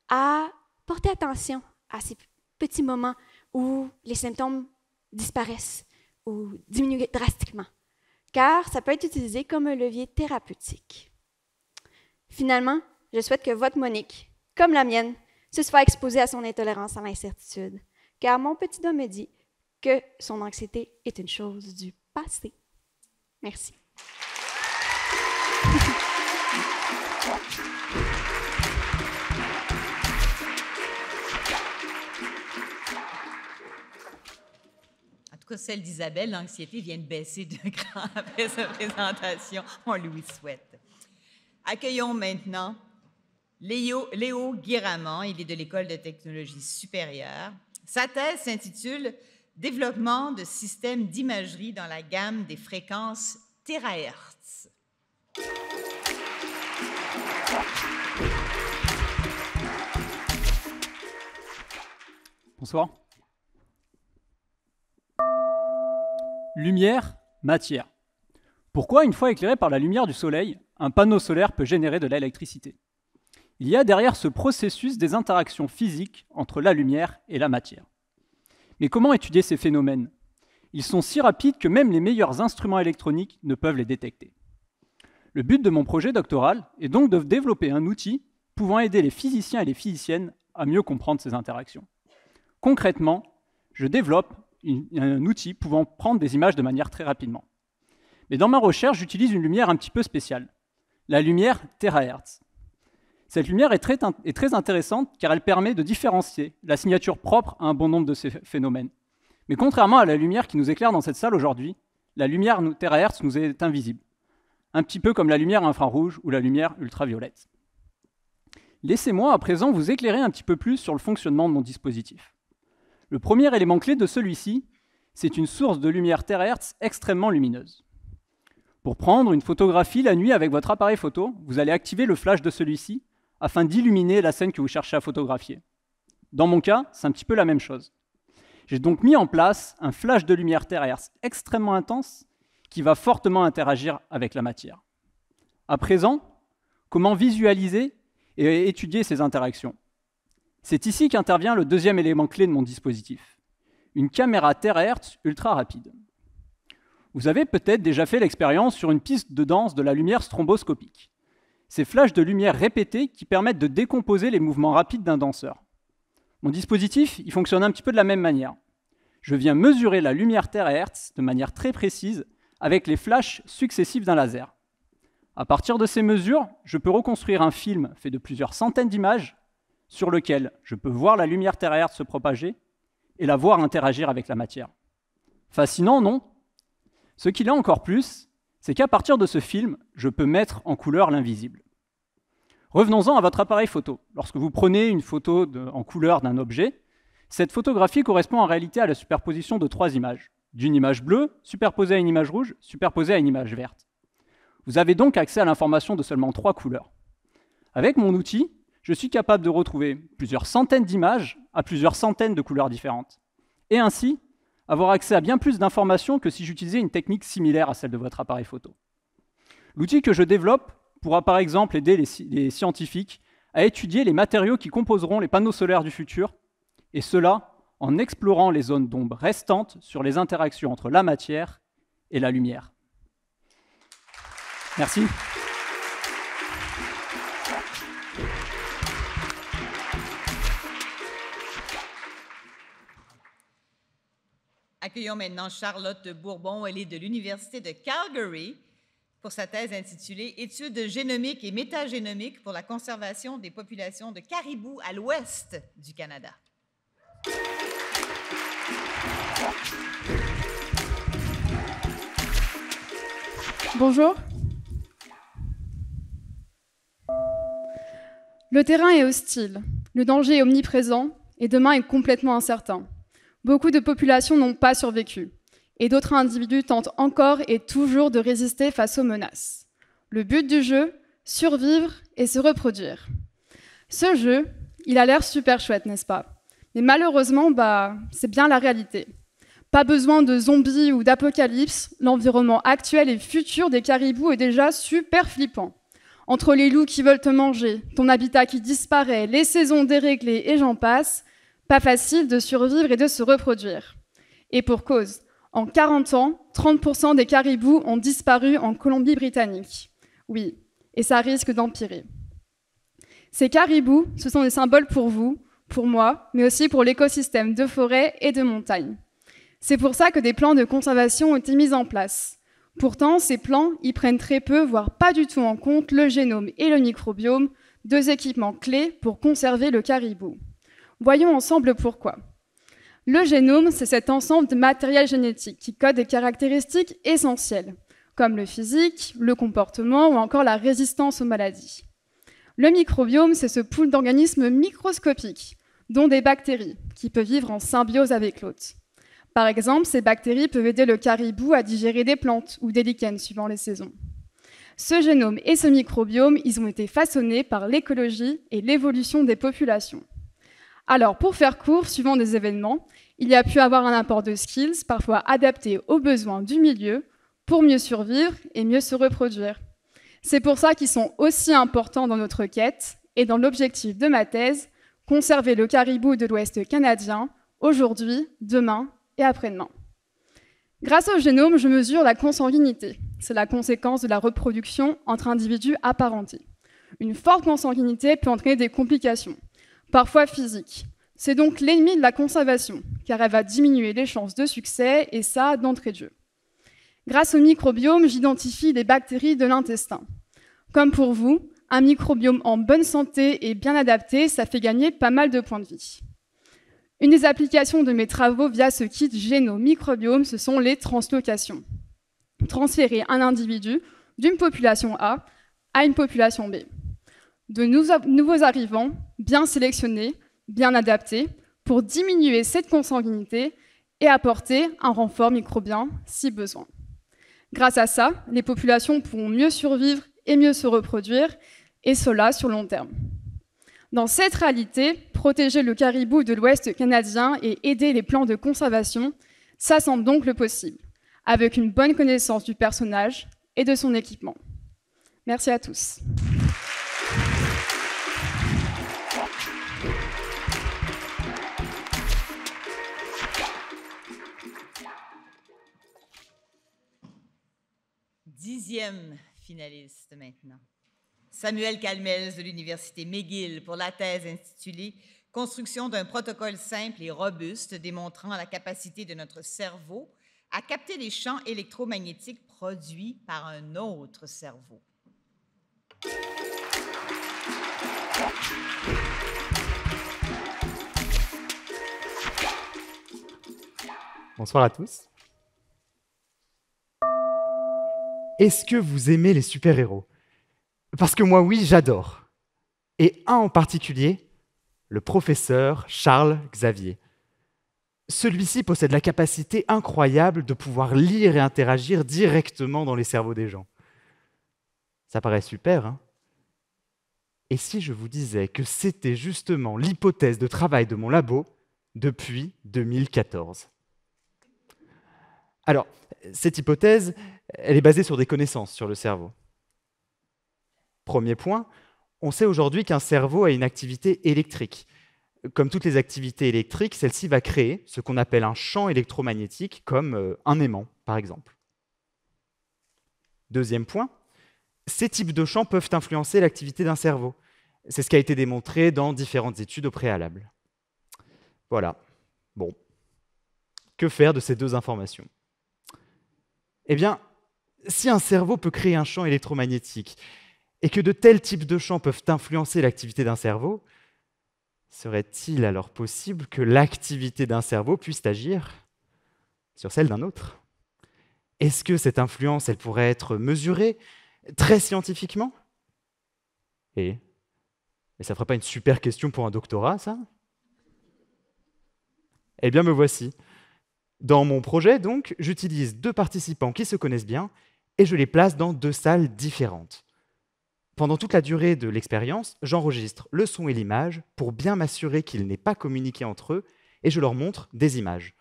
K: à porter attention à ces petits moments où les symptômes disparaissent ou diminuent drastiquement, car ça peut être utilisé comme un levier thérapeutique. Finalement, je souhaite que votre Monique, comme la mienne, se soit exposée à son intolérance à l'incertitude, car mon petit doigt me dit que son anxiété est une chose du passé. Merci.
A: En tout cas, celle d'Isabelle, l'anxiété vient de baisser de grand après sa présentation. On lui souhaite. Accueillons maintenant Léo Guiramont. Il est de l'École de technologie supérieure. Sa thèse s'intitule « Développement de systèmes d'imagerie dans la gamme des fréquences térahertz ».
L: Bonsoir. Lumière, matière. Pourquoi, une fois éclairé par la lumière du soleil, un panneau solaire peut générer de l'électricité? Il y a derrière ce processus des interactions physiques entre la lumière et la matière. Mais comment étudier ces phénomènes? Ils sont si rapides que même les meilleurs instruments électroniques ne peuvent les détecter. Le but de mon projet doctoral est donc de développer un outil pouvant aider les physiciens et les physiciennes à mieux comprendre ces interactions. Concrètement, je développe un outil pouvant prendre des images de manière très rapidement. Mais dans ma recherche, j'utilise une lumière un petit peu spéciale, la lumière térahertz. Cette lumière est très intéressante car elle permet de différencier la signature propre à un bon nombre de ces phénomènes. Mais contrairement à la lumière qui nous éclaire dans cette salle aujourd'hui, la lumière térahertz nous est invisible, un petit peu comme la lumière infrarouge ou la lumière ultraviolette. Laissez-moi à présent vous éclairer un petit peu plus sur le fonctionnement de mon dispositif. Le premier élément clé de celui-ci, c'est une source de lumière térahertz extrêmement lumineuse. Pour prendre une photographie la nuit avec votre appareil photo, vous allez activer le flash de celui-ci afin d'illuminer la scène que vous cherchez à photographier. Dans mon cas, c'est un petit peu la même chose. J'ai donc mis en place un flash de lumière térahertz extrêmement intense qui va fortement interagir avec la matière. À présent, comment visualiser et étudier ces interactions? C'est ici qu'intervient le deuxième élément clé de mon dispositif, une caméra térahertz ultra rapide. Vous avez peut-être déjà fait l'expérience sur une piste de danse de la lumière stromboscopique. Ces flashs de lumière répétés qui permettent de décomposer les mouvements rapides d'un danseur. Mon dispositif, il fonctionne un petit peu de la même manière. Je viens mesurer la lumière térahertz de manière très précise avec les flashs successifs d'un laser. À partir de ces mesures, je peux reconstruire un film fait de plusieurs centaines d'images sur lequel je peux voir la lumière terrestre se propager et la voir interagir avec la matière. Fascinant, non? Ce qu'il est encore plus, c'est qu'à partir de ce film, je peux mettre en couleur l'invisible. Revenons-en à votre appareil photo. Lorsque vous prenez une photo en couleur d'un objet, cette photographie correspond en réalité à la superposition de 3 images. D'une image bleue, superposée à une image rouge, superposée à une image verte. Vous avez donc accès à l'information de seulement 3 couleurs. Avec mon outil, je suis capable de retrouver plusieurs centaines d'images à plusieurs centaines de couleurs différentes. Et ainsi, avoir accès à bien plus d'informations que si j'utilisais une technique similaire à celle de votre appareil photo. L'outil que je développe pourra par exemple aider les scientifiques à étudier les matériaux qui composeront les panneaux solaires du futur, et cela en explorant les zones d'ombre restantes sur les interactions entre la matière et la lumière. Merci.
A: Accueillons maintenant Charlotte Bourbon. Elle est de l'Université de Calgary pour sa thèse intitulée « Études génomiques et métagénomiques pour la conservation des populations de caribous à l'ouest du Canada ».
M: Bonjour. Le terrain est hostile, le danger est omniprésent et demain est complètement incertain. Beaucoup de populations n'ont pas survécu et d'autres individus tentent encore et toujours de résister face aux menaces. Le but du jeu, survivre et se reproduire. Ce jeu, il a l'air super chouette, n'est-ce pas? Mais malheureusement, c'est bien la réalité. Pas besoin de zombies ou d'apocalypse, l'environnement actuel et futur des caribous est déjà super flippant. Entre les loups qui veulent te manger, ton habitat qui disparaît, les saisons déréglées et j'en passe, pas facile de survivre et de se reproduire. Et pour cause, en 40 ans, 30% des caribous ont disparu en Colombie-Britannique. Oui, et ça risque d'empirer. Ces caribous, ce sont des symboles pour vous, pour moi, mais aussi pour l'écosystème de forêt et de montagne. C'est pour ça que des plans de conservation ont été mis en place. Pourtant, ces plans y prennent très peu, voire pas du tout en compte, le génome et le microbiome, 2 équipements clés pour conserver le caribou. Voyons ensemble pourquoi. Le génome, c'est cet ensemble de matériel génétique qui code des caractéristiques essentielles, comme le physique, le comportement ou encore la résistance aux maladies. Le microbiome, c'est ce pool d'organismes microscopiques, dont des bactéries, qui peuvent vivre en symbiose avec l'hôte. Par exemple, ces bactéries peuvent aider le caribou à digérer des plantes ou des lichens suivant les saisons. Ce génome et ce microbiome, ils ont été façonnés par l'écologie et l'évolution des populations. Alors, pour faire court, suivant des événements, il y a pu avoir un apport de skills, parfois adaptés aux besoins du milieu, pour mieux survivre et mieux se reproduire. C'est pour ça qu'ils sont aussi importants dans notre quête et dans l'objectif de ma thèse, conserver le caribou de l'Ouest canadien, aujourd'hui, demain et après-demain. Grâce au génome, je mesure la consanguinité. C'est la conséquence de la reproduction entre individus apparentés. Une forte consanguinité peut entraîner des complications, parfois physiques. C'est donc l'ennemi de la conservation, car elle va diminuer les chances de succès, et ça, d'entrée de jeu. Grâce au microbiome, j'identifie les bactéries de l'intestin. Comme pour vous, un microbiome en bonne santé et bien adapté, ça fait gagner pas mal de points de vie. Une des applications de mes travaux via ce kit génomicrobiome, ce sont les translocations. Transférer un individu d'une population A à une population B. De nouveaux arrivants, bien sélectionnés, bien adaptés, pour diminuer cette consanguinité et apporter un renfort microbien si besoin. Grâce à ça, les populations pourront mieux survivre et mieux se reproduire, et cela sur long terme. Dans cette réalité, protéger le caribou de l'Ouest canadien et aider les plans de conservation, ça semble donc le possible, avec une bonne connaissance du personnage et de son équipement. Merci à tous.
A: Dixième finaliste maintenant. Samuel Calmels de l'Université McGill pour la thèse intitulée « Construction d'un protocole simple et robuste démontrant la capacité de notre cerveau à capter les champs électromagnétiques produits par un autre cerveau.
N: Bonsoir à tous. Est-ce que vous aimez les super-héros? Parce que moi, oui, j'adore. Et un en particulier, le professeur Charles Xavier. Celui-ci possède la capacité incroyable de pouvoir lire et interagir directement dans les cerveaux des gens. Ça paraît super, hein? Et si je vous disais que c'était justement l'hypothèse de travail de mon labo depuis 2014? Alors, cette hypothèse, elle est basée sur des connaissances sur le cerveau. Premier point, on sait aujourd'hui qu'un cerveau a une activité électrique. Comme toutes les activités électriques, celle-ci va créer ce qu'on appelle un champ électromagnétique, comme un aimant, par exemple. Deuxième point, ces types de champs peuvent influencer l'activité d'un cerveau. C'est ce qui a été démontré dans différentes études au préalable. Voilà. Bon. Que faire de ces deux informations? Eh bien, si un cerveau peut créer un champ électromagnétique et que de tels types de champs peuvent influencer l'activité d'un cerveau, serait-il alors possible que l'activité d'un cerveau puisse agir sur celle d'un autre? Est-ce que cette influence, elle pourrait être mesurée très scientifiquement? Mais ça ne ferait pas une super question pour un doctorat, ça? Eh bien, me voici. Dans mon projet, donc, j'utilise deux participants qui se connaissent bien et je les place dans deux salles différentes. Pendant toute la durée de l'expérience, j'enregistre le son et l'image pour bien m'assurer qu'ils n'aient pas communiqué entre eux et je leur montre des images.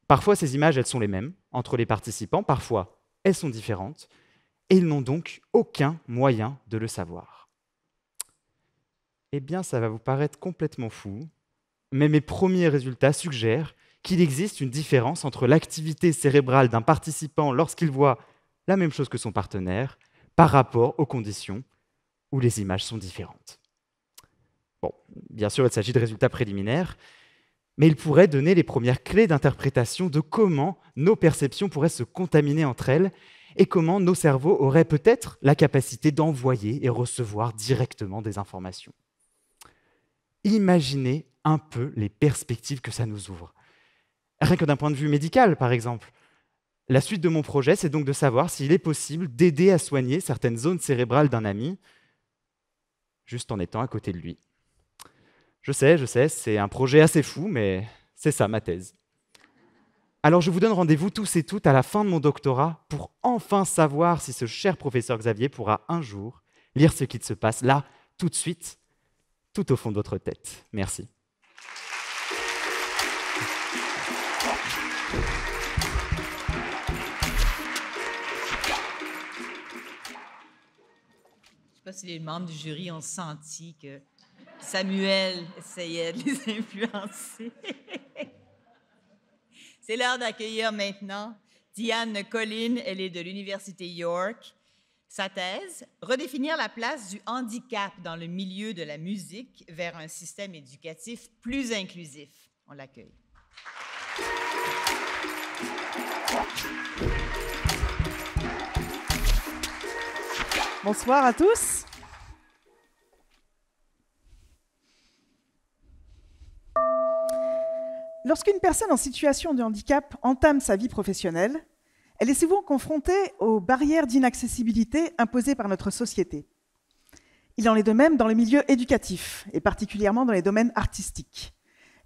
N: Parfois, ces images, elles sont les mêmes entre les participants, parfois, elles sont différentes et ils n'ont donc aucun moyen de le savoir. Eh bien, ça va vous paraître complètement fou, mais mes premiers résultats suggèrent qu'il existe une différence entre l'activité cérébrale d'un participant lorsqu'il voit la même chose que son partenaire par rapport aux conditions où les images sont différentes. Bon, bien sûr, il s'agit de résultats préliminaires, mais ils pourraient donner les premières clés d'interprétation de comment nos perceptions pourraient se contaminer entre elles et comment nos cerveaux auraient peut-être la capacité d'envoyer et recevoir directement des informations. Imaginez un peu les perspectives que ça nous ouvre. Rien que d'un point de vue médical, par exemple. La suite de mon projet, c'est donc de savoir s'il est possible d'aider à soigner certaines zones cérébrales d'un ami, juste en étant à côté de lui. Je sais, c'est un projet assez fou, mais c'est ça ma thèse. Alors je vous donne rendez-vous tous et toutes à la fin de mon doctorat pour enfin savoir si ce cher professeur Xavier pourra un jour lire ce qui se passe là, tout de suite, tout au fond de votre tête. Merci.
A: Je ne sais pas si les membres du jury ont senti que Samuel essayait de les influencer. C'est l'heure d'accueillir maintenant Diane Collin. Elle est de l'Université York. Sa thèse, redéfinir la place du handicap dans le milieu de la musique vers un système éducatif plus inclusif. On l'accueille.
O: Bonsoir à tous. Lorsqu'une personne en situation de handicap entame sa vie professionnelle, elle est souvent confrontée aux barrières d'inaccessibilité imposées par notre société. Il en est de même dans le milieu éducatif, et particulièrement dans les domaines artistiques.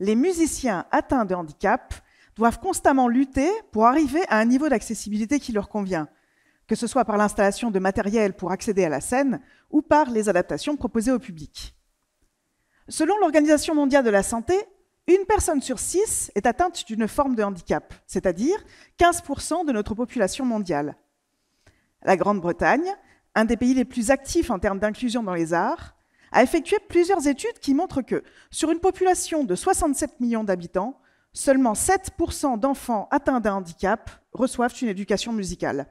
O: Les musiciens atteints de handicap doivent constamment lutter pour arriver à un niveau d'accessibilité qui leur convient, que ce soit par l'installation de matériel pour accéder à la scène ou par les adaptations proposées au public. Selon l'Organisation mondiale de la santé, une personne sur 6 est atteinte d'une forme de handicap, c'est-à-dire 15% de notre population mondiale. La Grande-Bretagne, un des pays les plus actifs en termes d'inclusion dans les arts, a effectué plusieurs études qui montrent que, sur une population de 67 millions d'habitants, seulement 7% d'enfants atteints d'un handicap reçoivent une éducation musicale.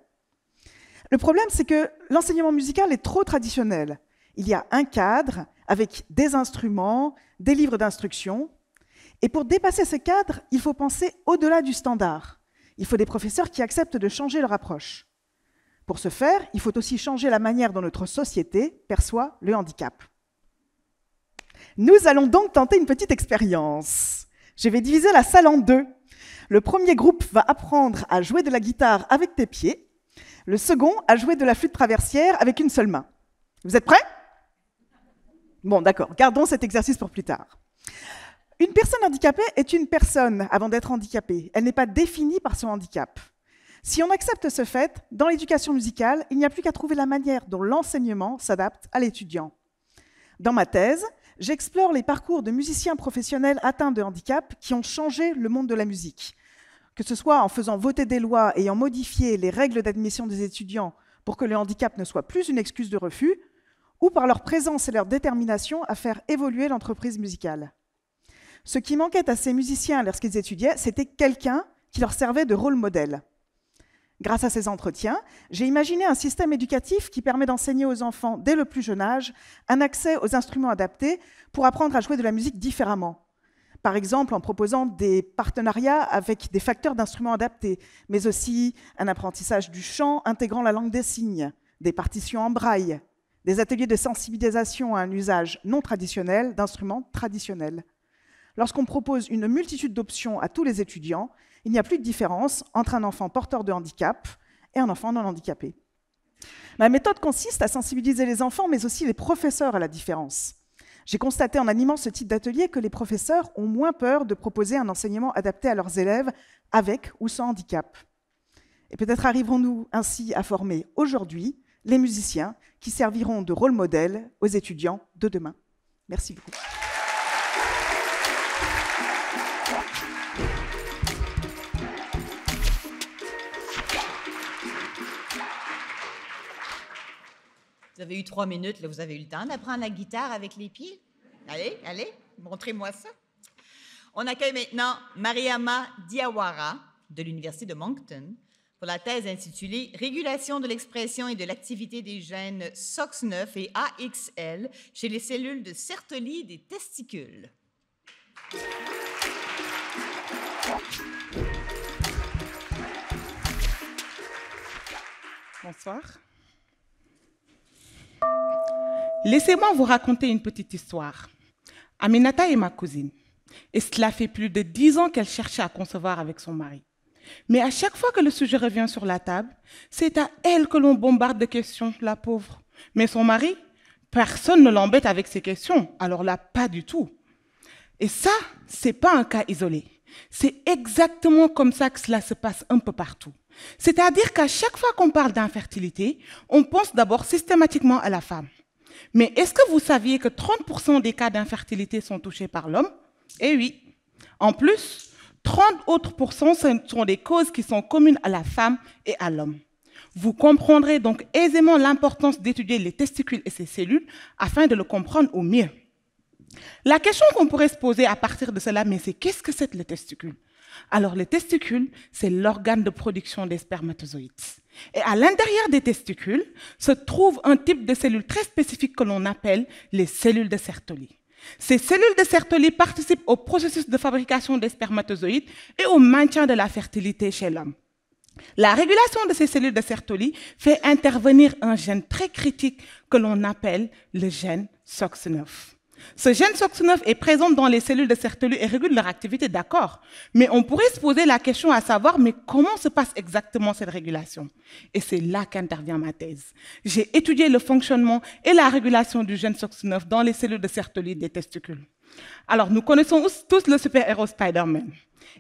O: Le problème, c'est que l'enseignement musical est trop traditionnel. Il y a un cadre avec des instruments, des livres d'instruction. Et pour dépasser ce cadre, il faut penser au-delà du standard. Il faut des professeurs qui acceptent de changer leur approche. Pour ce faire, il faut aussi changer la manière dont notre société perçoit le handicap. Nous allons donc tenter une petite expérience. Je vais diviser la salle en deux. Le premier groupe va apprendre à jouer de la guitare avec tes pieds. Le second à jouer de la flûte traversière avec une seule main. Vous êtes prêts? Bon, d'accord. Gardons cet exercice pour plus tard. Une personne handicapée est une personne avant d'être handicapée. Elle n'est pas définie par son handicap. Si on accepte ce fait, dans l'éducation musicale, il n'y a plus qu'à trouver la manière dont l'enseignement s'adapte à l'étudiant. Dans ma thèse, j'explore les parcours de musiciens professionnels atteints de handicap qui ont changé le monde de la musique, que ce soit en faisant voter des lois et en modifiant les règles d'admission des étudiants pour que le handicap ne soit plus une excuse de refus, ou par leur présence et leur détermination à faire évoluer l'entreprise musicale. Ce qui manquait à ces musiciens lorsqu'ils étudiaient, c'était quelqu'un qui leur servait de rôle modèle. Grâce à ces entretiens, j'ai imaginé un système éducatif qui permet d'enseigner aux enfants, dès le plus jeune âge, un accès aux instruments adaptés pour apprendre à jouer de la musique différemment. Par exemple, en proposant des partenariats avec des facteurs d'instruments adaptés, mais aussi un apprentissage du chant intégrant la langue des signes, des partitions en braille, des ateliers de sensibilisation à un usage non traditionnel d'instruments traditionnels. Lorsqu'on propose une multitude d'options à tous les étudiants, il n'y a plus de différence entre un enfant porteur de handicap et un enfant non handicapé. Ma méthode consiste à sensibiliser les enfants, mais aussi les professeurs à la différence. J'ai constaté en animant ce type d'atelier que les professeurs ont moins peur de proposer un enseignement adapté à leurs élèves avec ou sans handicap. Et peut-être arriverons-nous ainsi à former aujourd'hui les musiciens qui serviront de rôle modèle aux étudiants de demain. Merci beaucoup.
A: Vous avez eu 3 minutes, là, vous avez eu le temps d'apprendre la guitare avec les pieds. Allez, allez, montrez-moi ça. On accueille maintenant Mariama Diawara de l'Université de Moncton pour la thèse intitulée « Régulation de l'expression et de l'activité des gènes SOX9 et AXL chez les cellules de Sertoli des testicules ».
P: Bonsoir. Laissez-moi vous raconter une petite histoire. Aminata est ma cousine, et cela fait plus de 10 ans qu'elle cherchait à concevoir avec son mari. Mais à chaque fois que le sujet revient sur la table, c'est à elle que l'on bombarde de questions, la pauvre. Mais son mari, personne ne l'embête avec ces questions, alors là, pas du tout. Et ça, c'est pas un cas isolé. C'est exactement comme ça que cela se passe un peu partout. C'est-à-dire qu'à chaque fois qu'on parle d'infertilité, on pense d'abord systématiquement à la femme. Mais est-ce que vous saviez que 30% des cas d'infertilité sont touchés par l'homme? Eh oui. En plus, 30 autres pourcents sont des causes qui sont communes à la femme et à l'homme. Vous comprendrez donc aisément l'importance d'étudier les testicules et ces cellules afin de le comprendre au mieux. La question qu'on pourrait se poser à partir de cela, mais c'est qu'est-ce que c'est que les testicules? Alors, les testicules, c'est l'organe de production des spermatozoïdes. Et à l'intérieur des testicules se trouve un type de cellules très spécifique que l'on appelle les cellules de Sertoli. Ces cellules de Sertoli participent au processus de fabrication des spermatozoïdes et au maintien de la fertilité chez l'homme. La régulation de ces cellules de Sertoli fait intervenir un gène très critique que l'on appelle le gène SOX9. Ce gène SOX9 est présent dans les cellules de Sertoli et régule leur activité, d'accord. Mais on pourrait se poser la question à savoir, mais comment se passe exactement cette régulation? Et c'est là qu'intervient ma thèse. J'ai étudié le fonctionnement et la régulation du gène SOX9 dans les cellules de Sertoli des testicules. Alors, nous connaissons tous le super-héros Spider-Man.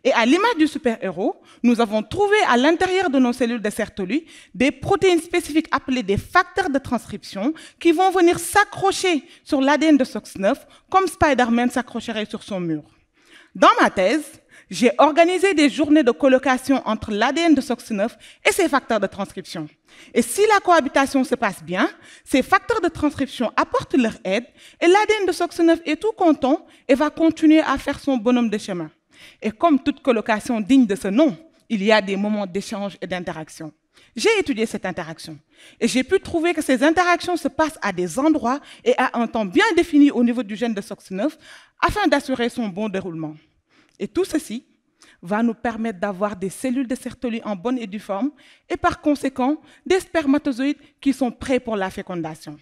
P: Et à l'image du super-héros, nous avons trouvé à l'intérieur de nos cellules de Sertoli des protéines spécifiques appelées des facteurs de transcription qui vont venir s'accrocher sur l'ADN de SOX9 comme Spider-Man s'accrocherait sur son mur. Dans ma thèse, j'ai organisé des journées de colocation entre l'ADN de SOX9 et ces facteurs de transcription. Et si la cohabitation se passe bien, ces facteurs de transcription apportent leur aide et l'ADN de SOX9 est tout content et va continuer à faire son bonhomme de chemin. Et comme toute colocation digne de ce nom, il y a des moments d'échange et d'interaction. J'ai étudié cette interaction et j'ai pu trouver que ces interactions se passent à des endroits et à un temps bien défini au niveau du gène de SOX9 afin d'assurer son bon déroulement. Et tout ceci va nous permettre d'avoir des cellules de Sertoli en bonne et due forme et par conséquent des spermatozoïdes qui sont prêts pour la fécondation.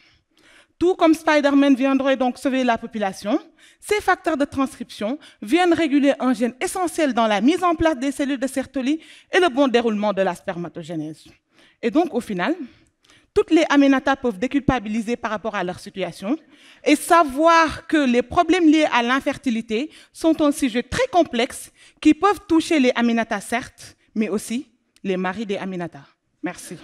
P: Tout comme Spider-Man viendrait donc sauver la population, ces facteurs de transcription viennent réguler un gène essentiel dans la mise en place des cellules de Sertoli et le bon déroulement de la spermatogénèse. Et donc, au final, toutes les aménatas peuvent déculpabiliser par rapport à leur situation et savoir que les problèmes liés à l'infertilité sont un sujet très complexe qui peuvent toucher les aménatas, certes, mais aussi les maris des aménatas. Merci.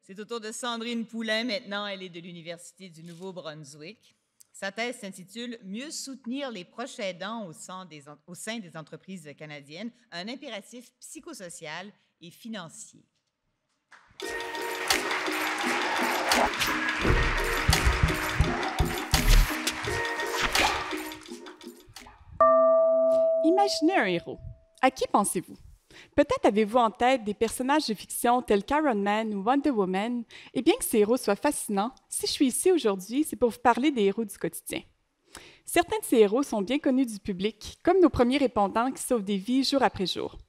A: C'est au tour de Sandrine Poulain maintenant. Elle est de l'Université du Nouveau-Brunswick. Sa thèse s'intitule « Mieux soutenir les proches aidants au sein des entreprises canadiennes, un impératif psychosocial et financier ».
Q: Imaginez un héros. À qui pensez-vous? Peut-être avez-vous en tête des personnages de fiction tels qu'Iron Man ou Wonder Woman, et bien que ces héros soient fascinants, si je suis ici aujourd'hui, c'est pour vous parler des héros du quotidien. Certains de ces héros sont bien connus du public, comme nos premiers répondants qui sauvent des vies jour après jour.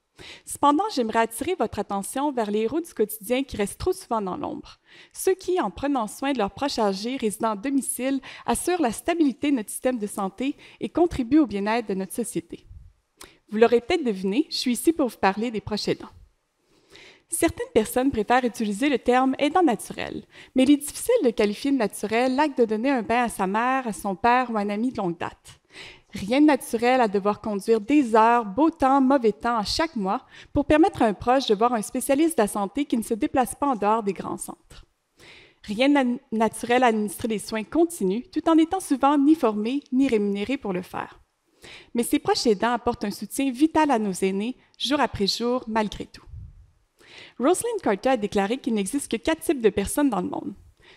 Q: Cependant, j'aimerais attirer votre attention vers les héros du quotidien qui restent trop souvent dans l'ombre. Ceux qui, en prenant soin de leurs proches âgés résidant à domicile, assurent la stabilité de notre système de santé et contribuent au bien-être de notre société. Vous l'aurez peut-être deviné, je suis ici pour vous parler des proches aidants. Certaines personnes préfèrent utiliser le terme « aidant naturel », mais il est difficile de qualifier de naturel l'acte de donner un bain à sa mère, à son père ou à un ami de longue date. Rien de naturel à devoir conduire des heures, beau temps, mauvais temps, à chaque mois pour permettre à un proche de voir un spécialiste de la santé qui ne se déplace pas en dehors des grands centres. Rien de naturel à administrer des soins continus, tout en étant souvent ni formé ni rémunéré pour le faire. Mais ces proches aidants apportent un soutien vital à nos aînés, jour après jour, malgré tout. Rosalind Carter a déclaré qu'il n'existe que 4 types de personnes dans le monde.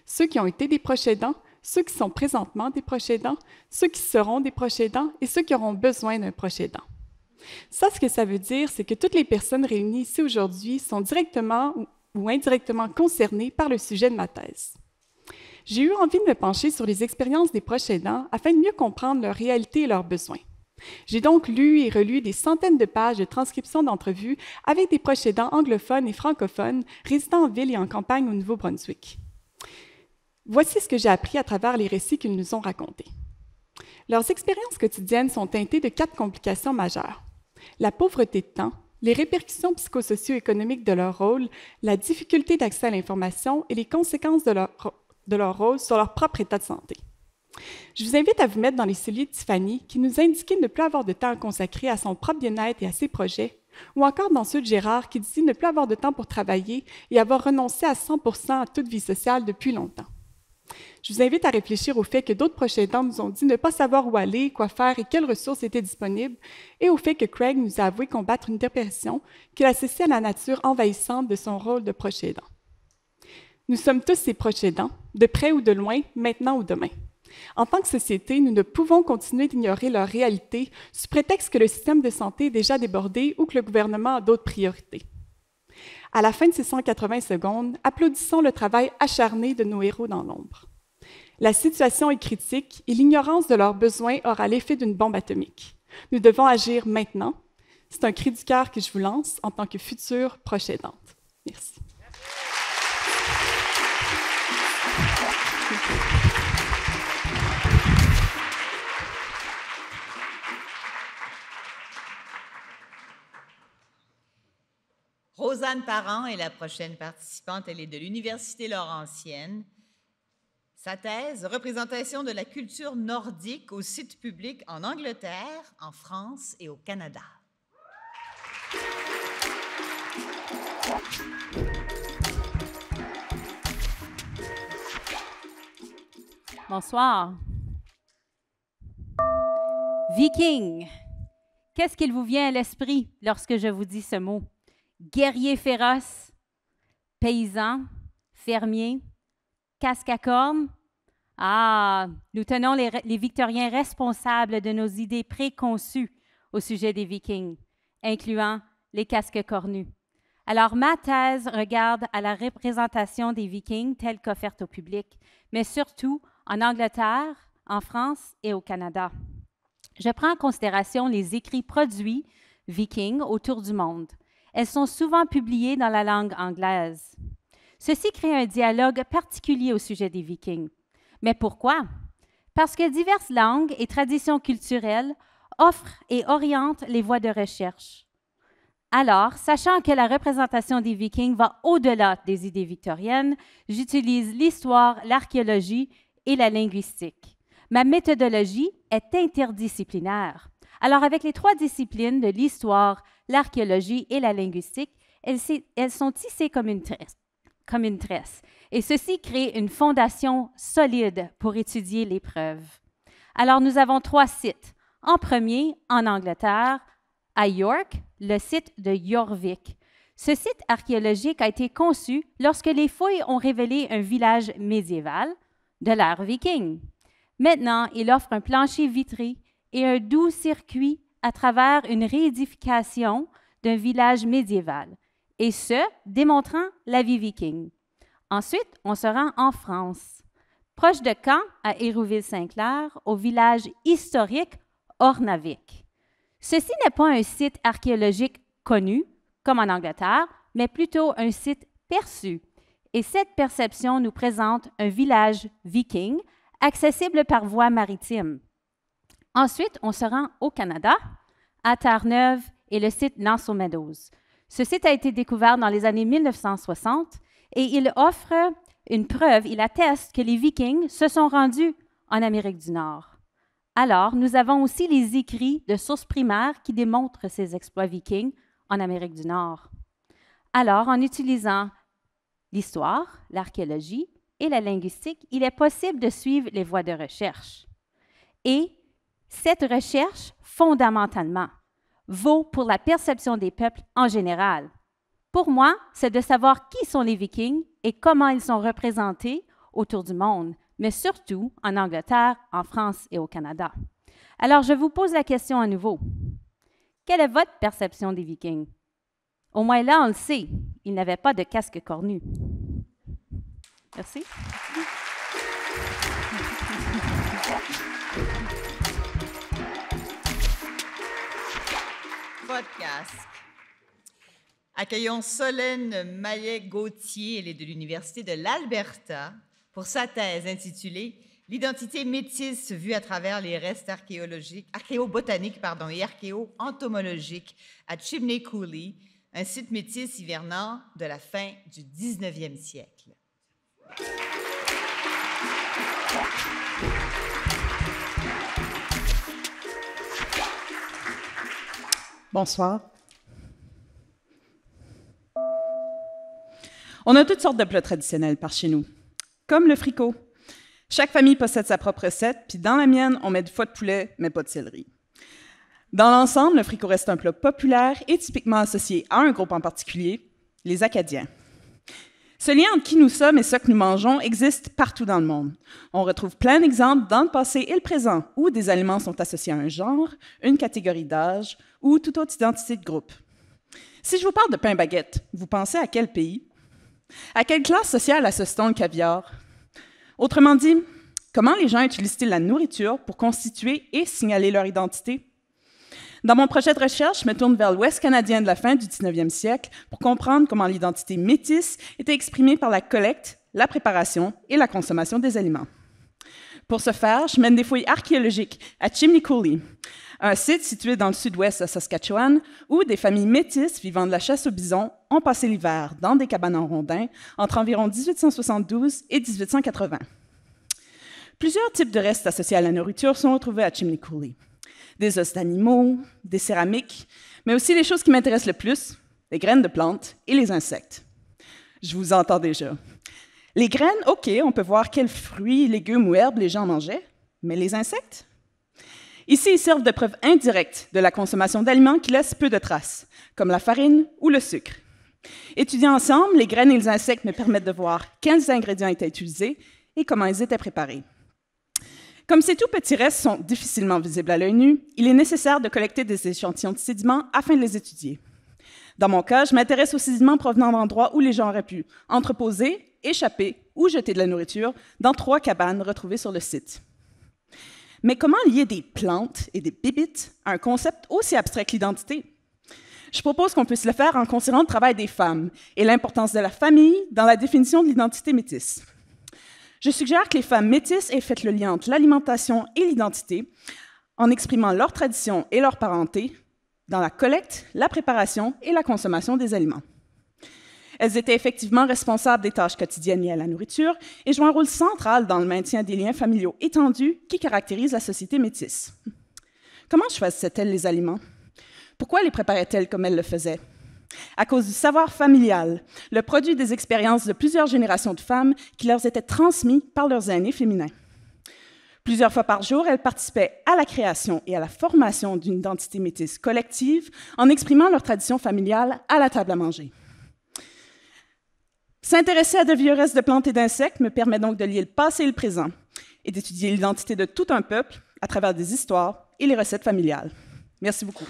Q: Ceux qui ont été des proches aidants, ceux qui sont présentement des proches aidants, ceux qui seront des proches aidants et ceux qui auront besoin d'un proche aidant. Ça, ce que ça veut dire, c'est que toutes les personnes réunies ici aujourd'hui sont directement ou indirectement concernées par le sujet de ma thèse. J'ai eu envie de me pencher sur les expériences des proches aidants afin de mieux comprendre leur réalité et leurs besoins. J'ai donc lu et relu des centaines de pages de transcriptions d'entrevues avec des proches aidants anglophones et francophones résidant en ville et en campagne au Nouveau-Brunswick. Voici ce que j'ai appris à travers les récits qu'ils nous ont racontés. Leurs expériences quotidiennes sont teintées de 4 complications majeures: la pauvreté de temps, les répercussions psychosocio-économiques de leur rôle, la difficulté d'accès à l'information et les conséquences de leur rôle sur leur propre état de santé. Je vous invite à vous mettre dans les souliers de Tiffany, qui nous indiquait ne plus avoir de temps à consacrer à son propre bien-être et à ses projets, ou encore dans ceux de Gérard, qui disait ne plus avoir de temps pour travailler et avoir renoncé à 100% à toute vie sociale depuis longtemps. Je vous invite à réfléchir au fait que d'autres proches aidants nous ont dit ne pas savoir où aller, quoi faire et quelles ressources étaient disponibles, et au fait que Craig nous a avoué combattre une dépression qu'il associe à la nature envahissante de son rôle de proche aidant. Nous sommes tous ces proches aidants, de près ou de loin, maintenant ou demain. En tant que société, nous ne pouvons continuer d'ignorer leur réalité sous prétexte que le système de santé est déjà débordé ou que le gouvernement a d'autres priorités. À la fin de ces 180 secondes, applaudissons le travail acharné de nos héros dans l'ombre. La situation est critique et l'ignorance de leurs besoins aura l'effet d'une bombe atomique. Nous devons agir maintenant. C'est un cri du cœur que je vous lance en tant que future proche aidante. Merci.
A: Rosanne Parent est la prochaine participante. Elle est de l'Université Laurentienne. Sa thèse, représentation de la culture nordique au site public en Angleterre, en France et au Canada.
R: Bonsoir. Viking. Qu'est-ce qu'il vous vient à l'esprit lorsque je vous dis ce mot? Guerrier féroce, paysan, fermier, casque à cornes. Ah, nous tenons les Victoriens responsables de nos idées préconçues au sujet des Vikings, incluant les casques cornus. Alors, ma thèse regarde à la représentation des Vikings telle qu'offerte au public, mais surtout en Angleterre, en France et au Canada. Je prends en considération les écrits produits Vikings autour du monde. Elles sont souvent publiées dans la langue anglaise. Ceci crée un dialogue particulier au sujet des Vikings. Mais pourquoi? Parce que diverses langues et traditions culturelles offrent et orientent les voies de recherche. Alors, sachant que la représentation des Vikings va au-delà des idées victoriennes, j'utilise l'histoire, l'archéologie et la linguistique. Ma méthodologie est interdisciplinaire. Alors, avec les 3 disciplines de l'histoire, l'archéologie et la linguistique, elles sont tissées comme une tresse. Et ceci crée une fondation solide pour étudier les preuves. Alors, nous avons 3 sites. En premier, en Angleterre, à York, le site de Jorvik. Ce site archéologique a été conçu lorsque les fouilles ont révélé un village médiéval de l'ère viking. Maintenant, il offre un plancher vitré et un doux circuit à travers une réédification d'un village médiéval, et ce, démontrant la vie viking. Ensuite, on se rend en France, proche de Caen, à Hérouville-Saint-Clair, au village historique Ornavik. Ceci n'est pas un site archéologique connu, comme en Angleterre, mais plutôt un site perçu. Et cette perception nous présente un village viking accessible par voie maritime. Ensuite, on se rend au Canada, à Terre-Neuve et le site Nassau Meadows. Ce site a été découvert dans les années 1960 et il offre une preuve, il atteste que les Vikings se sont rendus en Amérique du Nord. Alors, nous avons aussi les écrits de sources primaires qui démontrent ces exploits vikings en Amérique du Nord. Alors, en utilisant l'histoire, l'archéologie et la linguistique, il est possible de suivre les voies de recherche. Et cette recherche, fondamentalement, vaut pour la perception des peuples en général. Pour moi, c'est de savoir qui sont les Vikings et comment ils sont représentés autour du monde, mais surtout en Angleterre, en France et au Canada. Alors, je vous pose la question à nouveau. Quelle est votre perception des Vikings? Au moins là, on le sait, ils n'avaient pas de casque cornu. Merci.
A: Pas de casque. Accueillons Solène Maillet-Gauthier, elle est de l'Université de l'Alberta, pour sa thèse intitulée « L'identité métisse vue à travers les restes archéobotaniques et archéo-entomologiques à Chimney Coulee, un site métis hivernant de la fin du 19e siècle. »
S: Bonsoir. On a toutes sortes de plats traditionnels par chez nous, comme le fricot. Chaque famille possède sa propre recette, puis dans la mienne, on met du foie de poulet, mais pas de céleri. Dans l'ensemble, le fricot reste un plat populaire et typiquement associé à un groupe en particulier, les Acadiens. Ce lien entre qui nous sommes et ce que nous mangeons existe partout dans le monde. On retrouve plein d'exemples dans le passé et le présent où des aliments sont associés à un genre, une catégorie d'âge ou toute autre identité de groupe. Si je vous parle de pain baguette, vous pensez à quel pays? À quelle classe sociale associe-t-on le caviar? Autrement dit, comment les gens utilisent-ils la nourriture pour constituer et signaler leur identité? Dans mon projet de recherche, je me tourne vers l'Ouest canadien de la fin du 19e siècle pour comprendre comment l'identité métisse était exprimée par la collecte, la préparation et la consommation des aliments. Pour ce faire, je mène des fouilles archéologiques à Chimney Coulee, un site situé dans le sud-ouest de Saskatchewan où des familles métisses vivant de la chasse au bison ont passé l'hiver dans des cabanes en rondins entre environ 1872 et 1880. Plusieurs types de restes associés à la nourriture sont retrouvés à Chimney Coulee. Des os d'animaux, des céramiques, mais aussi les choses qui m'intéressent le plus, les graines de plantes et les insectes. Je vous entends déjà. Les graines, OK, on peut voir quels fruits, légumes ou herbes les gens mangeaient, mais les insectes? Ici, ils servent de preuve indirecte de la consommation d'aliments qui laissent peu de traces, comme la farine ou le sucre. Étudiant ensemble, les graines et les insectes me permettent de voir quels ingrédients étaient utilisés et comment ils étaient préparés. Comme ces tout petits restes sont difficilement visibles à l'œil nu, il est nécessaire de collecter des échantillons de sédiments afin de les étudier. Dans mon cas, je m'intéresse aux sédiments provenant d'endroits où les gens auraient pu entreposer, échapper ou jeter de la nourriture dans 3 cabanes retrouvées sur le site. Mais comment lier des plantes et des bébites à un concept aussi abstrait que l'identité? Je propose qu'on puisse le faire en considérant le travail des femmes et l'importance de la famille dans la définition de l'identité métisse. Je suggère que les femmes métisses aient fait le lien entre l'alimentation et l'identité en exprimant leurs traditions et leur parenté dans la collecte, la préparation et la consommation des aliments. Elles étaient effectivement responsables des tâches quotidiennes liées à la nourriture et jouent un rôle central dans le maintien des liens familiaux étendus qui caractérisent la société métisse. Comment choisissaient-elles les aliments? Pourquoi les préparaient-elles comme elles le faisaient? À cause du savoir familial, le produit des expériences de plusieurs générations de femmes qui leur étaient transmis par leurs aînés féminins. Plusieurs fois par jour, elles participaient à la création et à la formation d'une identité métisse collective en exprimant leur tradition familiale à la table à manger. S'intéresser à de vieux restes de plantes et d'insectes me permet donc de lier le passé et le présent et d'étudier l'identité de tout un peuple à travers des histoires et les recettes familiales. Merci beaucoup.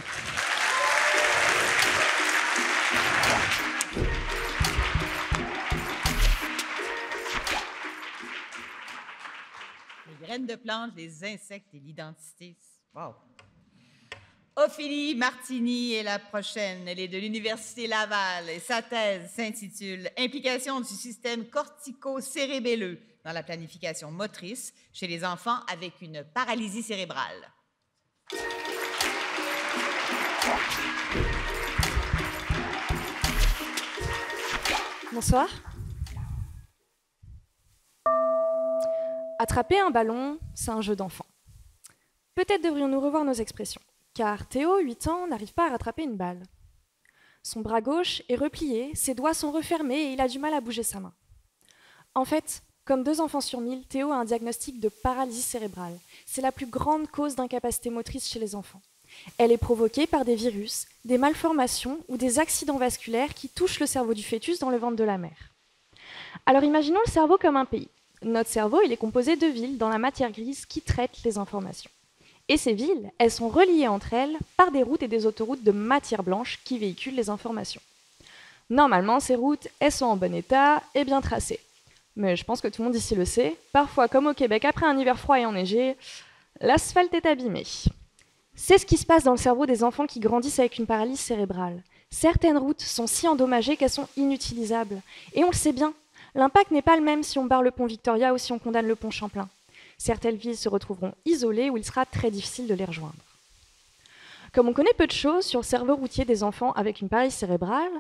A: Les graines de plantes, les insectes et l'identité. Wow! Ophélie Martini est la prochaine. Elle est de l'Université Laval et sa thèse s'intitule « Implication du système cortico-cérébelleux dans la planification motrice chez les enfants avec une paralysie cérébrale ».
T: Bonsoir. Attraper un ballon, c'est un jeu d'enfant. Peut-être devrions-nous revoir nos expressions, car Théo, 8 ans, n'arrive pas à rattraper une balle. Son bras gauche est replié, ses doigts sont refermés et il a du mal à bouger sa main. En fait, comme 2 enfants sur 1000, Théo a un diagnostic de paralysie cérébrale. C'est la plus grande cause d'incapacité motrice chez les enfants. Elle est provoquée par des virus, des malformations ou des accidents vasculaires qui touchent le cerveau du fœtus dans le ventre de la mère. Alors imaginons le cerveau comme un pays. Notre cerveau, il est composé de villes dans la matière grise qui traitent les informations. Et ces villes, elles sont reliées entre elles par des routes et des autoroutes de matière blanche qui véhiculent les informations. Normalement, ces routes, elles sont en bon état et bien tracées. Mais je pense que tout le monde ici le sait, parfois, comme au Québec, après un hiver froid et enneigé, l'asphalte est abîmé. C'est ce qui se passe dans le cerveau des enfants qui grandissent avec une paralysie cérébrale. Certaines routes sont si endommagées qu'elles sont inutilisables. Et on le sait bien, l'impact n'est pas le même si on barre le pont Victoria ou si on condamne le pont Champlain. Certaines villes se retrouveront isolées où il sera très difficile de les rejoindre. Comme on connaît peu de choses sur le cerveau routier des enfants avec une paralysie cérébrale,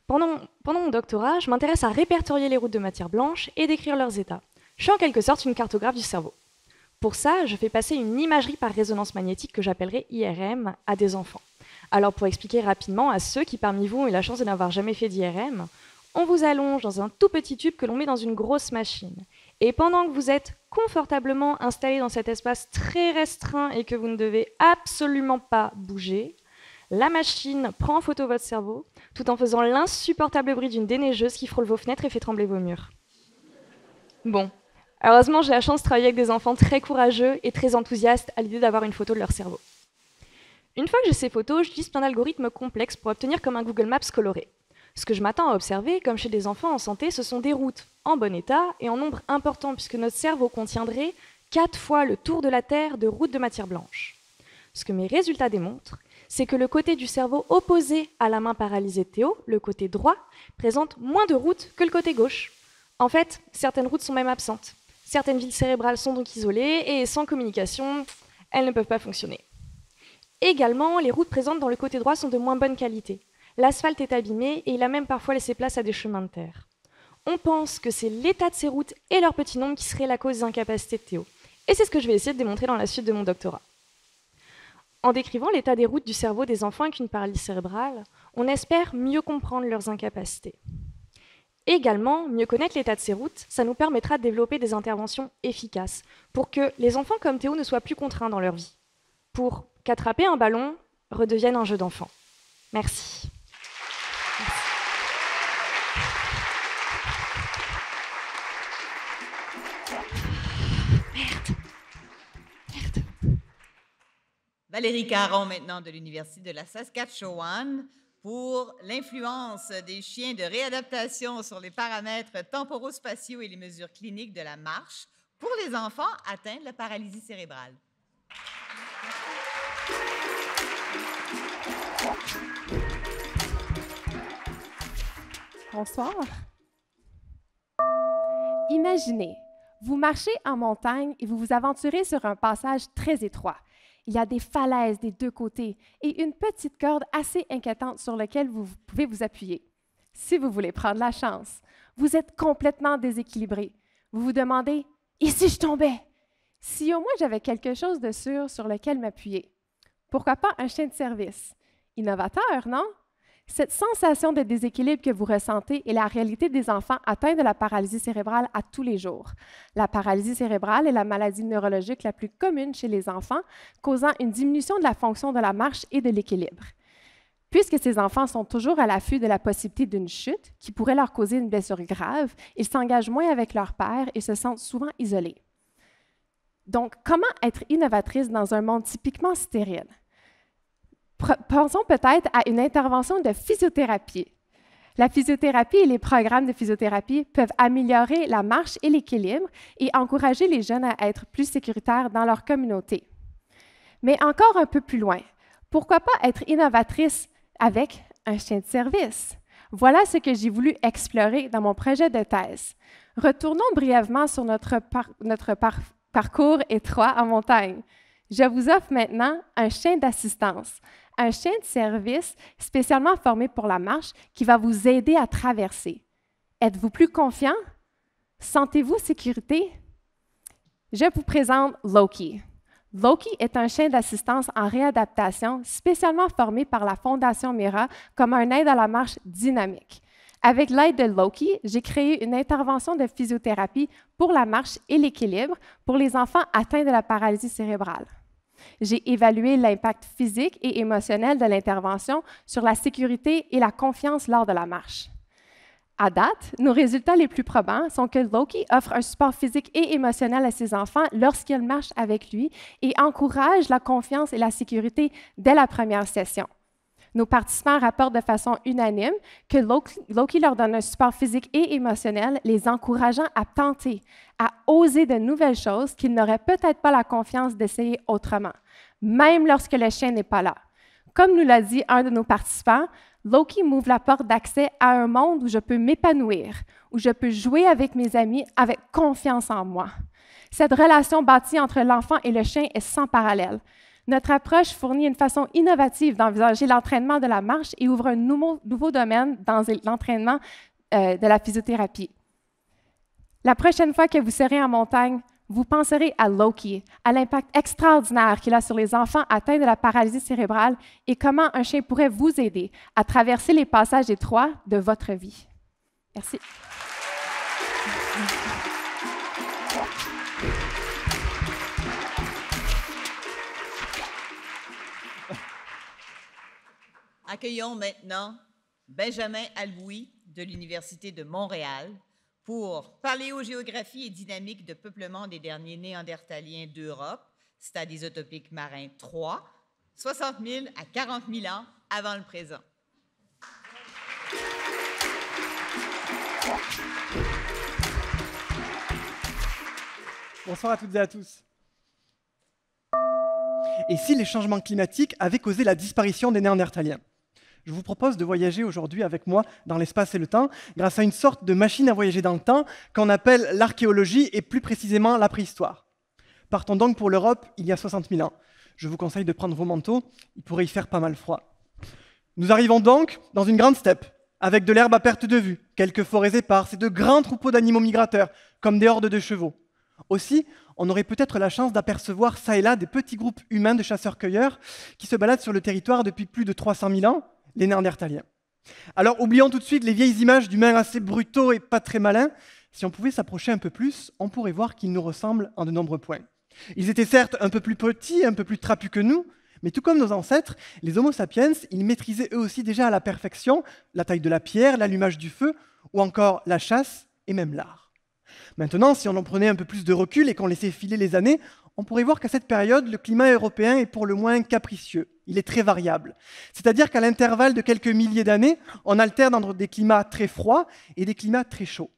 T: pendant mon doctorat, je m'intéresse à répertorier les routes de matière blanche et décrire leurs états. Je suis en quelque sorte une cartographe du cerveau. Pour ça, je fais passer une imagerie par résonance magnétique que j'appellerai IRM à des enfants. Alors pour expliquer rapidement à ceux qui parmi vous ont eu la chance de n'avoir jamais fait d'IRM, on vous allonge dans un tout petit tube que l'on met dans une grosse machine. Et pendant que vous êtes confortablement installé dans cet espace très restreint et que vous ne devez absolument pas bouger, la machine prend en photo votre cerveau tout en faisant l'insupportable bruit d'une déneigeuse qui frôle vos fenêtres et fait trembler vos murs. Bon, heureusement j'ai la chance de travailler avec des enfants très courageux et très enthousiastes à l'idée d'avoir une photo de leur cerveau. Une fois que j'ai ces photos, j'utilise plein d'algorithmes complexes pour obtenir comme un Google Maps coloré. Ce que je m'attends à observer, comme chez des enfants en santé, ce sont des routes en bon état et en nombre important, puisque notre cerveau contiendrait 4 fois le tour de la Terre de routes de matière blanche. Ce que mes résultats démontrent, c'est que le côté du cerveau opposé à la main paralysée de Théo, le côté droit, présente moins de routes que le côté gauche. En fait, certaines routes sont même absentes. Certaines villes cérébrales sont donc isolées et sans communication, elles ne peuvent pas fonctionner. Également, les routes présentes dans le côté droit sont de moins bonne qualité. L'asphalte est abîmé et il a même parfois laissé place à des chemins de terre. On pense que c'est l'état de ces routes et leur petit nombre qui serait la cause des incapacités de Théo. Et c'est ce que je vais essayer de démontrer dans la suite de mon doctorat. En décrivant l'état des routes du cerveau des enfants avec une paralysie cérébrale, on espère mieux comprendre leurs incapacités. Également, mieux connaître l'état de ces routes, ça nous permettra de développer des interventions efficaces pour que les enfants comme Théo ne soient plus contraints dans leur vie, pour qu'attraper un ballon redevienne un jeu d'enfant. Merci.
A: Valérie Caron, maintenant de l'Université de la Saskatchewan, pour l'influence des chiens de réadaptation sur les paramètres temporospatiaux et les mesures cliniques de la marche pour les enfants atteints de la paralysie cérébrale.
T: Bonsoir. Imaginez, vous marchez en montagne et vous vous aventurez sur un passage très étroit. Il y a des falaises des deux côtés et une petite corde assez inquiétante sur laquelle vous pouvez vous appuyer. Si vous voulez prendre la chance, vous êtes complètement déséquilibré. Vous vous demandez « Et si je tombais? Si au moins j'avais quelque chose de sûr sur lequel m'appuyer. » Pourquoi pas un chien de service? Innovateur, non? Cette sensation de déséquilibre que vous ressentez est la réalité des enfants atteints de la paralysie cérébrale à tous les jours. La paralysie cérébrale est la maladie neurologique la plus commune chez les enfants, causant une diminution de la fonction de la marche et de l'équilibre. Puisque ces enfants sont toujours à l'affût de la possibilité d'une chute qui pourrait leur causer une blessure grave, ils s'engagent moins avec leur père et se sentent souvent isolés. Donc, comment être innovatrice dans un monde typiquement stérile? Pensons peut-être à une intervention de physiothérapie. La physiothérapie et les programmes de physiothérapie peuvent améliorer la marche et l'équilibre et encourager les jeunes à être plus sécuritaires dans leur communauté. Mais encore un peu plus loin, pourquoi pas être innovatrice avec un chien de service? Voilà ce que j'ai voulu explorer dans mon projet de thèse. Retournons brièvement sur notre parcours étroit en montagne. Je vous offre maintenant un chien d'assistance, un chien de service spécialement formé pour la marche qui va vous aider à traverser. Êtes-vous plus confiant? Sentez-vous sécurité? Je vous présente Loki. Loki est un chien d'assistance en réadaptation spécialement formé par la Fondation Mira comme un aide à la marche dynamique. Avec l'aide de Loki, j'ai créé une intervention de physiothérapie pour la marche et l'équilibre pour les enfants atteints de la paralysie cérébrale. J'ai évalué l'impact physique et émotionnel de l'intervention sur la sécurité et la confiance lors de la marche. À date, nos résultats les plus probants sont que Loki offre un support physique et émotionnel à ses enfants lorsqu'ils marchent avec lui et encourage la confiance et la sécurité dès la première session. Nos participants rapportent de façon unanime que Loki leur donne un support physique et émotionnel, les encourageant à tenter, à oser de nouvelles choses qu'ils n'auraient peut-être pas la confiance d'essayer autrement, même lorsque le chien n'est pas là. Comme nous l'a dit un de nos participants, Loki m'ouvre la porte d'accès à un monde où je peux m'épanouir, où je peux jouer avec mes amis avec confiance en moi. Cette relation bâtie entre l'enfant et le chien est sans parallèle. Notre approche fournit une façon innovative d'envisager l'entraînement de la marche et ouvre un nouveau domaine dans l'entraînement de la physiothérapie. La prochaine fois que vous serez en montagne, vous penserez à Loki, à l'impact extraordinaire qu'il a sur les enfants atteints de la paralysie cérébrale et comment un chien pourrait vous aider à traverser les passages étroits de votre vie. Merci.
A: Accueillons maintenant Benjamin Alboui de l'Université de Montréal pour Paléogéographie et dynamique de peuplement des derniers Néandertaliens d'Europe, stade isotopique marin 3, 60 000 à 40 000 ans avant le présent.
U: Bonsoir à toutes et à tous. Et si les changements climatiques avaient causé la disparition des Néandertaliens? Je vous propose de voyager aujourd'hui avec moi dans l'espace et le temps grâce à une sorte de machine à voyager dans le temps qu'on appelle l'archéologie et plus précisément la préhistoire. Partons donc pour l'Europe il y a 60 000 ans. Je vous conseille de prendre vos manteaux, il pourrait y faire pas mal froid. Nous arrivons donc dans une grande steppe, avec de l'herbe à perte de vue, quelques forêts éparses et de grands troupeaux d'animaux migrateurs, comme des hordes de chevaux. Aussi, on aurait peut-être la chance d'apercevoir ça et là des petits groupes humains de chasseurs-cueilleurs qui se baladent sur le territoire depuis plus de 300 000 ans, les Néandertaliens. Alors, oublions tout de suite les vieilles images d'humains assez brutaux et pas très malins. Si on pouvait s'approcher un peu plus, on pourrait voir qu'ils nous ressemblent en de nombreux points. Ils étaient certes un peu plus petits, un peu plus trapus que nous, mais tout comme nos ancêtres, les Homo sapiens, ils maîtrisaient eux aussi déjà à la perfection la taille de la pierre, l'allumage du feu, ou encore la chasse et même l'art. Maintenant, si on en prenait un peu plus de recul et qu'on laissait filer les années, on pourrait voir qu'à cette période, le climat européen est pour le moins capricieux. Il est très variable. C'est-à-dire qu'à l'intervalle de quelques milliers d'années, on alterne entre des climats très froids et des climats très chauds.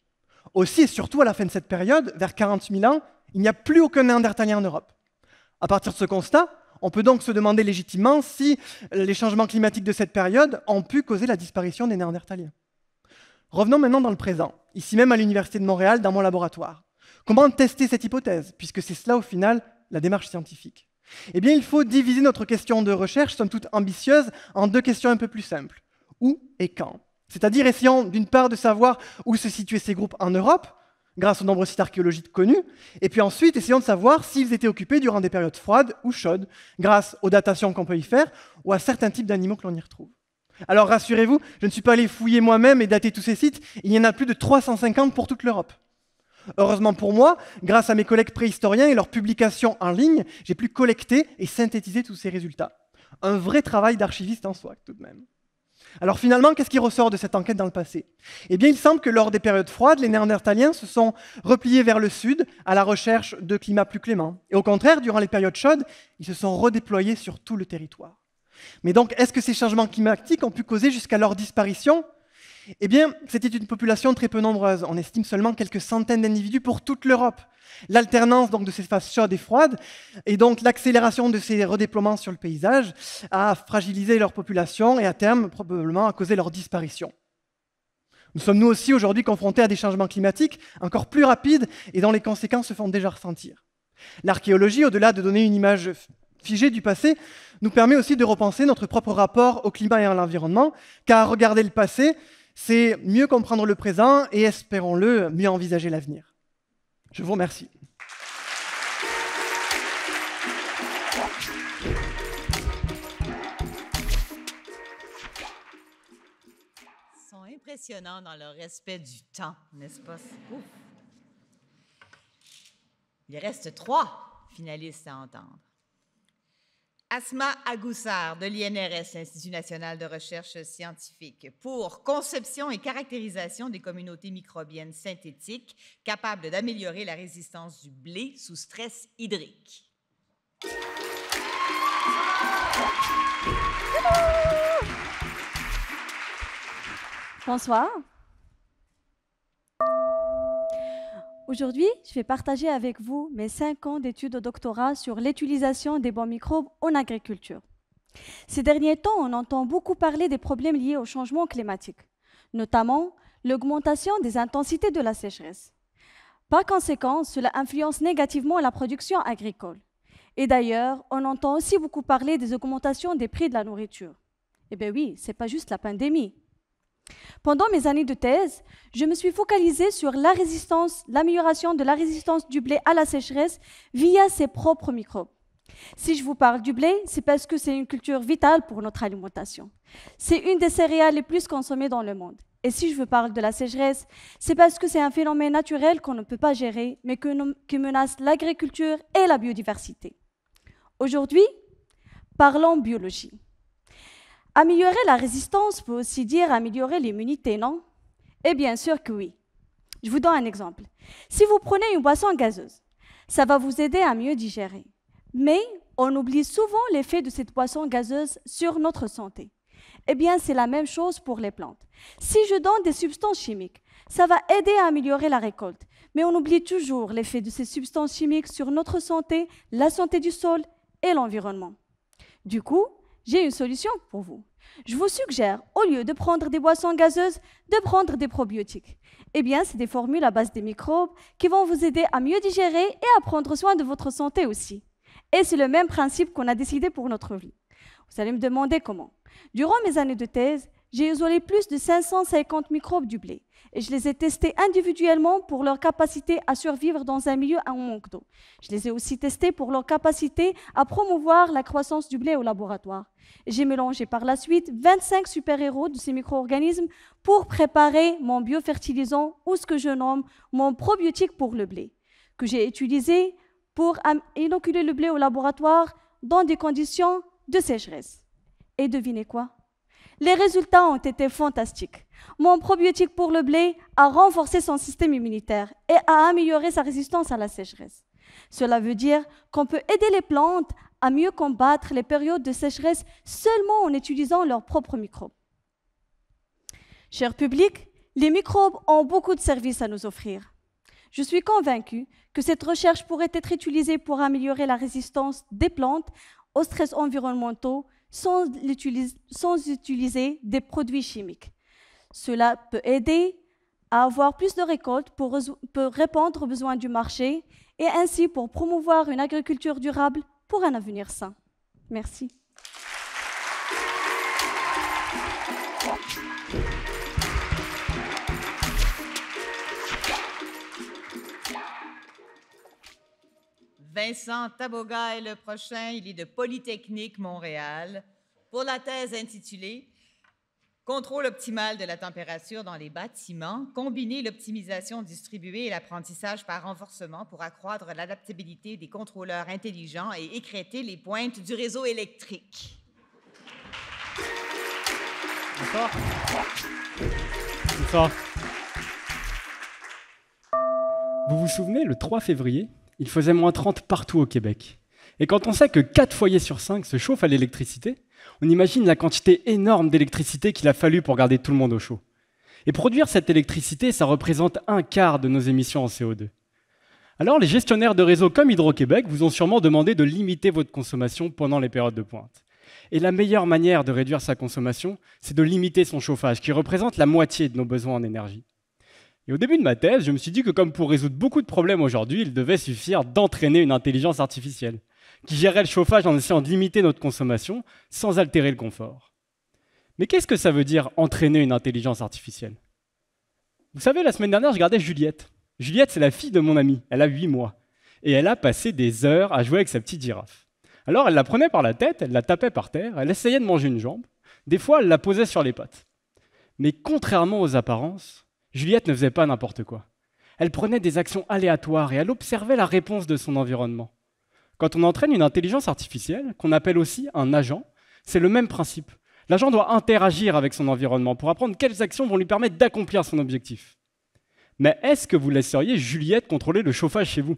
U: Aussi et surtout à la fin de cette période, vers 40 000 ans, il n'y a plus aucun néandertalien en Europe. À partir de ce constat, on peut donc se demander légitimement si les changements climatiques de cette période ont pu causer la disparition des néandertaliens. Revenons maintenant dans le présent, ici même à l'Université de Montréal, dans mon laboratoire. Comment tester cette hypothèse, puisque c'est cela au final la démarche scientifique? Eh bien, il faut diviser notre question de recherche, somme toute ambitieuse, en deux questions un peu plus simples. Où et quand? C'est-à-dire essayons d'une part de savoir où se situaient ces groupes en Europe, grâce aux nombreux sites archéologiques connus, et puis ensuite essayons de savoir s'ils étaient occupés durant des périodes froides ou chaudes, grâce aux datations qu'on peut y faire ou à certains types d'animaux que l'on y retrouve. Alors rassurez-vous, je ne suis pas allé fouiller moi-même et dater tous ces sites, il y en a plus de 350 pour toute l'Europe. Heureusement pour moi, grâce à mes collègues préhistoriens et leurs publications en ligne, j'ai pu collecter et synthétiser tous ces résultats. Un vrai travail d'archiviste en soi, tout de même. Alors finalement, qu'est-ce qui ressort de cette enquête dans le passé? Eh bien, il semble que lors des périodes froides, les Néandertaliens se sont repliés vers le sud à la recherche de climats plus cléments. Et au contraire, durant les périodes chaudes, ils se sont redéployés sur tout le territoire. Mais donc, est-ce que ces changements climatiques ont pu causer jusqu'à leur disparition? Eh bien, c'était une population très peu nombreuse. On estime seulement quelques centaines d'individus pour toute l'Europe. L'alternance donc de ces phases chaudes et froides et donc l'accélération de ces redéploiements sur le paysage a fragilisé leur population et à terme probablement a causé leur disparition. Nous sommes nous aussi aujourd'hui confrontés à des changements climatiques encore plus rapides et dont les conséquences se font déjà ressentir. L'archéologie, au-delà de donner une image figée du passé, nous permet aussi de repenser notre propre rapport au climat et à l'environnement, car regarder le passé, c'est mieux comprendre le présent et, espérons-le, mieux envisager l'avenir. Je vous remercie.
A: Ils sont impressionnants dans leur respect du temps, n'est-ce pas? Ouf. Il reste 3 finalistes à entendre. Asma Agoussar de l'INRS, Institut national de recherche scientifique, pour conception et caractérisation des communautés microbiennes synthétiques capables d'améliorer la résistance du blé sous stress hydrique.
B: Bonsoir. Aujourd'hui, je vais partager avec vous mes 5 ans d'études au doctorat sur l'utilisation des bons microbes en agriculture. Ces derniers temps, on entend beaucoup parler des problèmes liés au changement climatique, notamment l'augmentation des intensités de la sécheresse. Par conséquent, cela influence négativement la production agricole. Et d'ailleurs, on entend aussi beaucoup parler des augmentations des prix de la nourriture. Eh bien oui, ce n'est pas juste la pandémie. Pendant mes années de thèse, je me suis focalisée sur l'amélioration de la résistance du blé à la sécheresse via ses propres microbes. Si je vous parle du blé, c'est parce que c'est une culture vitale pour notre alimentation. C'est une des céréales les plus consommées dans le monde. Et si je vous parle de la sécheresse, c'est parce que c'est un phénomène naturel qu'on ne peut pas gérer, mais qui menace l'agriculture et la biodiversité. Aujourd'hui, parlons biologie. Améliorer la résistance peut aussi dire améliorer l'immunité, non? Eh bien sûr que oui. Je vous donne un exemple. Si vous prenez une boisson gazeuse, ça va vous aider à mieux digérer. Mais on oublie souvent l'effet de cette boisson gazeuse sur notre santé. Eh bien, c'est la même chose pour les plantes. Si je donne des substances chimiques, ça va aider à améliorer la récolte. Mais on oublie toujours l'effet de ces substances chimiques sur notre santé, la santé du sol et l'environnement. Du coup, j'ai une solution pour vous. Je vous suggère, au lieu de prendre des boissons gazeuses, de prendre des probiotiques. Eh bien, c'est des formules à base des microbes qui vont vous aider à mieux digérer et à prendre soin de votre santé aussi. Et c'est le même principe qu'on a décidé pour notre vie. Vous allez me demander comment. Durant mes années de thèse, j'ai isolé plus de 550 microbes du blé et je les ai testés individuellement pour leur capacité à survivre dans un milieu en manque d'eau. Je les ai aussi testés pour leur capacité à promouvoir la croissance du blé au laboratoire. J'ai mélangé par la suite 25 super-héros de ces micro-organismes pour préparer mon biofertilisant ou ce que je nomme mon probiotique pour le blé, que j'ai utilisé pour inoculer le blé au laboratoire dans des conditions de sécheresse. Et devinez quoi? Les résultats ont été fantastiques. Mon probiotique pour le blé a renforcé son système immunitaire et a amélioré sa résistance à la sécheresse. Cela veut dire qu'on peut aider les plantes à mieux combattre les périodes de sécheresse seulement en utilisant leurs propres microbes. Cher public, les microbes ont beaucoup de services à nous offrir. Je suis convaincue que cette recherche pourrait être utilisée pour améliorer la résistance des plantes aux stress environnementaux sans utiliser des produits chimiques. Cela peut aider à avoir plus de récoltes pour répondre aux besoins du marché et ainsi pour promouvoir une agriculture durable pour un avenir sain. Merci.
A: Vincent Taboga est le prochain. Il est de Polytechnique Montréal pour la thèse intitulée « Contrôle optimal de la température dans les bâtiments, combiner l'optimisation distribuée et l'apprentissage par renforcement pour accroître l'adaptabilité des contrôleurs intelligents et écrêter les pointes du réseau électrique. »
C: Bonsoir. Bonsoir. Vous vous souvenez, le 3 février, il faisait moins 30 partout au Québec. Et quand on sait que 4 foyers sur 5 se chauffent à l'électricité, on imagine la quantité énorme d'électricité qu'il a fallu pour garder tout le monde au chaud. Et produire cette électricité, ça représente 1/4 de nos émissions en CO2. Alors les gestionnaires de réseaux comme Hydro-Québec vous ont sûrement demandé de limiter votre consommation pendant les périodes de pointe. Et la meilleure manière de réduire sa consommation, c'est de limiter son chauffage, qui représente la moitié de nos besoins en énergie. Et au début de ma thèse, je me suis dit que comme pour résoudre beaucoup de problèmes aujourd'hui, il devait suffire d'entraîner une intelligence artificielle qui gérait le chauffage en essayant de limiter notre consommation sans altérer le confort. Mais qu'est-ce que ça veut dire entraîner une intelligence artificielle? Vous savez, la semaine dernière, je regardais Juliette. Juliette, c'est la fille de mon amie. Elle a 8 mois. Et elle a passé des heures à jouer avec sa petite girafe. Alors, elle la prenait par la tête, elle la tapait par terre, elle essayait de manger une jambe. Des fois, elle la posait sur les pattes. Mais contrairement aux apparences, Juliette ne faisait pas n'importe quoi. Elle prenait des actions aléatoires et elle observait la réponse de son environnement. Quand on entraîne une intelligence artificielle, qu'on appelle aussi un agent, c'est le même principe. L'agent doit interagir avec son environnement pour apprendre quelles actions vont lui permettre d'accomplir son objectif. Mais est-ce que vous laisseriez Juliette contrôler le chauffage chez vous?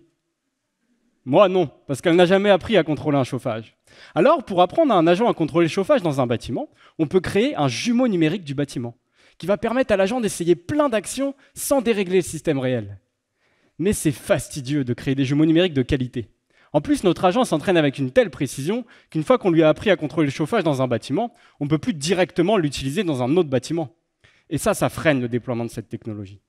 C: Moi, non, parce qu'elle n'a jamais appris à contrôler un chauffage. Alors, pour apprendre à un agent à contrôler le chauffage dans un bâtiment, on peut créer un jumeau numérique du bâtiment, qui va permettre à l'agent d'essayer plein d'actions sans dérégler le système réel. Mais c'est fastidieux de créer des jumeaux numériques de qualité. En plus, notre agent s'entraîne avec une telle précision qu'une fois qu'on lui a appris à contrôler le chauffage dans un bâtiment, on ne peut plus directement l'utiliser dans un autre bâtiment. Et ça freine le déploiement de cette technologie.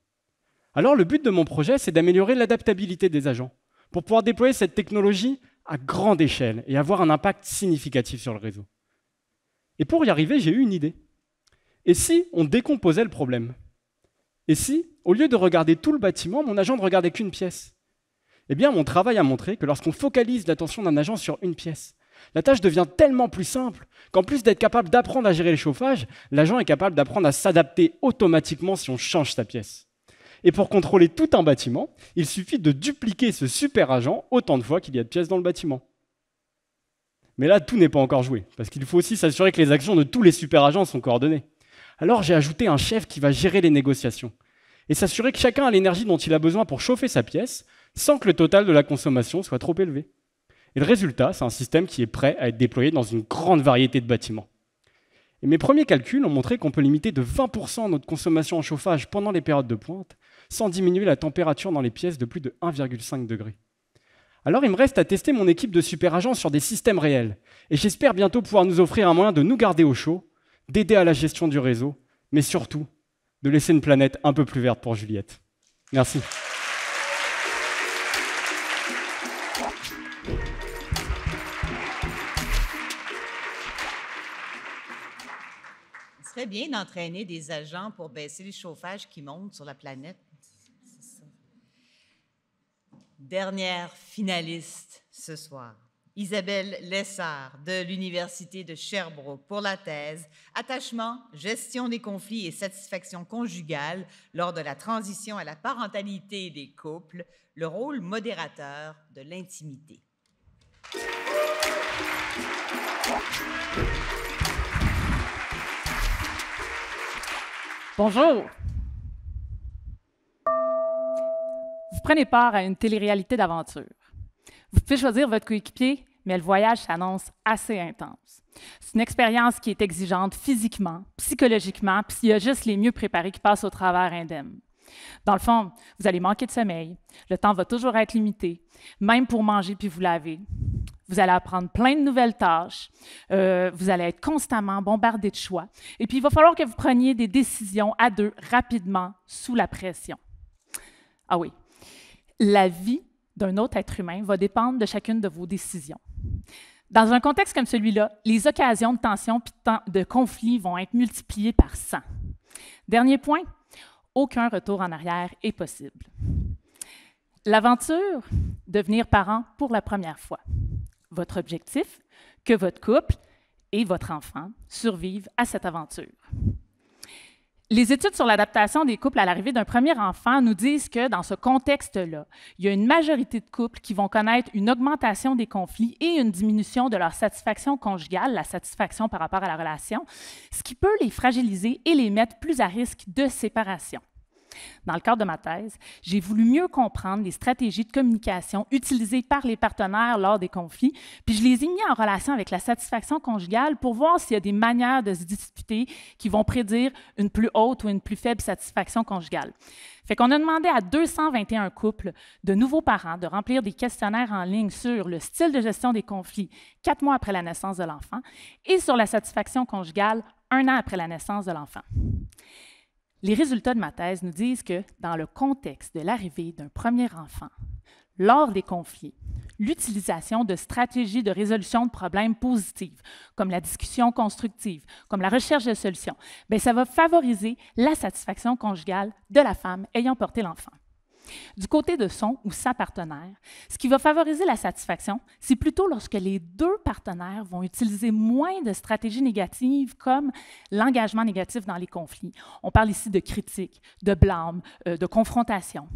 C: Alors le but de mon projet, c'est d'améliorer l'adaptabilité des agents pour pouvoir déployer cette technologie à grande échelle et avoir un impact significatif sur le réseau. Et pour y arriver, j'ai eu une idée. Et si on décomposait le problème? Et si, au lieu de regarder tout le bâtiment, mon agent ne regardait qu'une pièce? Eh bien, mon travail a montré que lorsqu'on focalise l'attention d'un agent sur une pièce, la tâche devient tellement plus simple qu'en plus d'être capable d'apprendre à gérer le chauffage, l'agent est capable d'apprendre à s'adapter automatiquement si on change sa pièce. Et pour contrôler tout un bâtiment, il suffit de dupliquer ce super agent autant de fois qu'il y a de pièces dans le bâtiment. Mais là, tout n'est pas encore joué, parce qu'il faut aussi s'assurer que les actions de tous les super agents sont coordonnées. Alors j'ai ajouté un chef qui va gérer les négociations et s'assurer que chacun a l'énergie dont il a besoin pour chauffer sa pièce sans que le total de la consommation soit trop élevé. Et le résultat, c'est un système qui est prêt à être déployé dans une grande variété de bâtiments. Et mes premiers calculs ont montré qu'on peut limiter de 20% notre consommation en chauffage pendant les périodes de pointe sans diminuer la température dans les pièces de plus de 1,5 degré. Alors il me reste à tester mon équipe de super agents sur des systèmes réels et j'espère bientôt pouvoir nous offrir un moyen de nous garder au chaud, d'aider à la gestion du réseau, mais surtout de laisser une planète un peu plus verte pour Juliette. Merci.
A: Il serait bien d'entraîner des agents pour baisser le chauffage qui monte sur la planète. C'est ça. Dernière finaliste ce soir. Isabelle Lessard de l'Université de Sherbrooke pour la thèse « Attachement, gestion des conflits et satisfaction conjugale lors de la transition à la parentalité des couples, le rôle modérateur de l'intimité ».
V: Bonjour. Vous prenez part à une télé-réalité d'aventure.
D: Vous pouvez choisir votre coéquipier, mais le voyage s'annonce assez intense. C'est une expérience qui est exigeante physiquement, psychologiquement, puis il y a juste les mieux préparés qui passent au travers indemnes. Dans le fond, vous allez manquer de sommeil, le temps va toujours être limité, même pour manger puis vous laver. Vous allez apprendre plein de nouvelles tâches, vous allez être constamment bombardé de choix, et puis il va falloir que vous preniez des décisions à deux rapidement sous la pression. Ah oui, la vie d'un autre être humain va dépendre de chacune de vos décisions. Dans un contexte comme celui-là, les occasions de tension et de conflit vont être multipliées par 100. Dernier point, aucun retour en arrière est possible. L'aventure, devenir parent pour la première fois. Votre objectif, que votre couple et votre enfant survivent à cette aventure. Les études sur l'adaptation des couples à l'arrivée d'un premier enfant nous disent que dans ce contexte-là, il y a une majorité de couples qui vont connaître une augmentation des conflits et une diminution de leur satisfaction conjugale, la satisfaction par rapport à la relation, ce qui peut les fragiliser et les mettre plus à risque de séparation. Dans le cadre de ma thèse, j'ai voulu mieux comprendre les stratégies de communication utilisées par les partenaires lors des conflits, puis je les ai mis en relation avec la satisfaction conjugale pour voir s'il y a des manières de se disputer qui vont prédire une plus haute ou une plus faible satisfaction conjugale. Fait qu'on a demandé à 221 couples de nouveaux parents de remplir des questionnaires en ligne sur le style de gestion des conflits 4 mois après la naissance de l'enfant et sur la satisfaction conjugale 1 an après la naissance de l'enfant. Les résultats de ma thèse nous disent que, dans le contexte de l'arrivée d'un premier enfant, lors des conflits, l'utilisation de stratégies de résolution de problèmes positives, comme la discussion constructive, comme la recherche de solutions, ça va favoriser la satisfaction conjugale de la femme ayant porté l'enfant. Du côté de son ou sa partenaire, ce qui va favoriser la satisfaction, c'est plutôt lorsque les deux partenaires vont utiliser moins de stratégies négatives comme l'engagement négatif dans les conflits. On parle ici de critique, de blâme, de confrontation.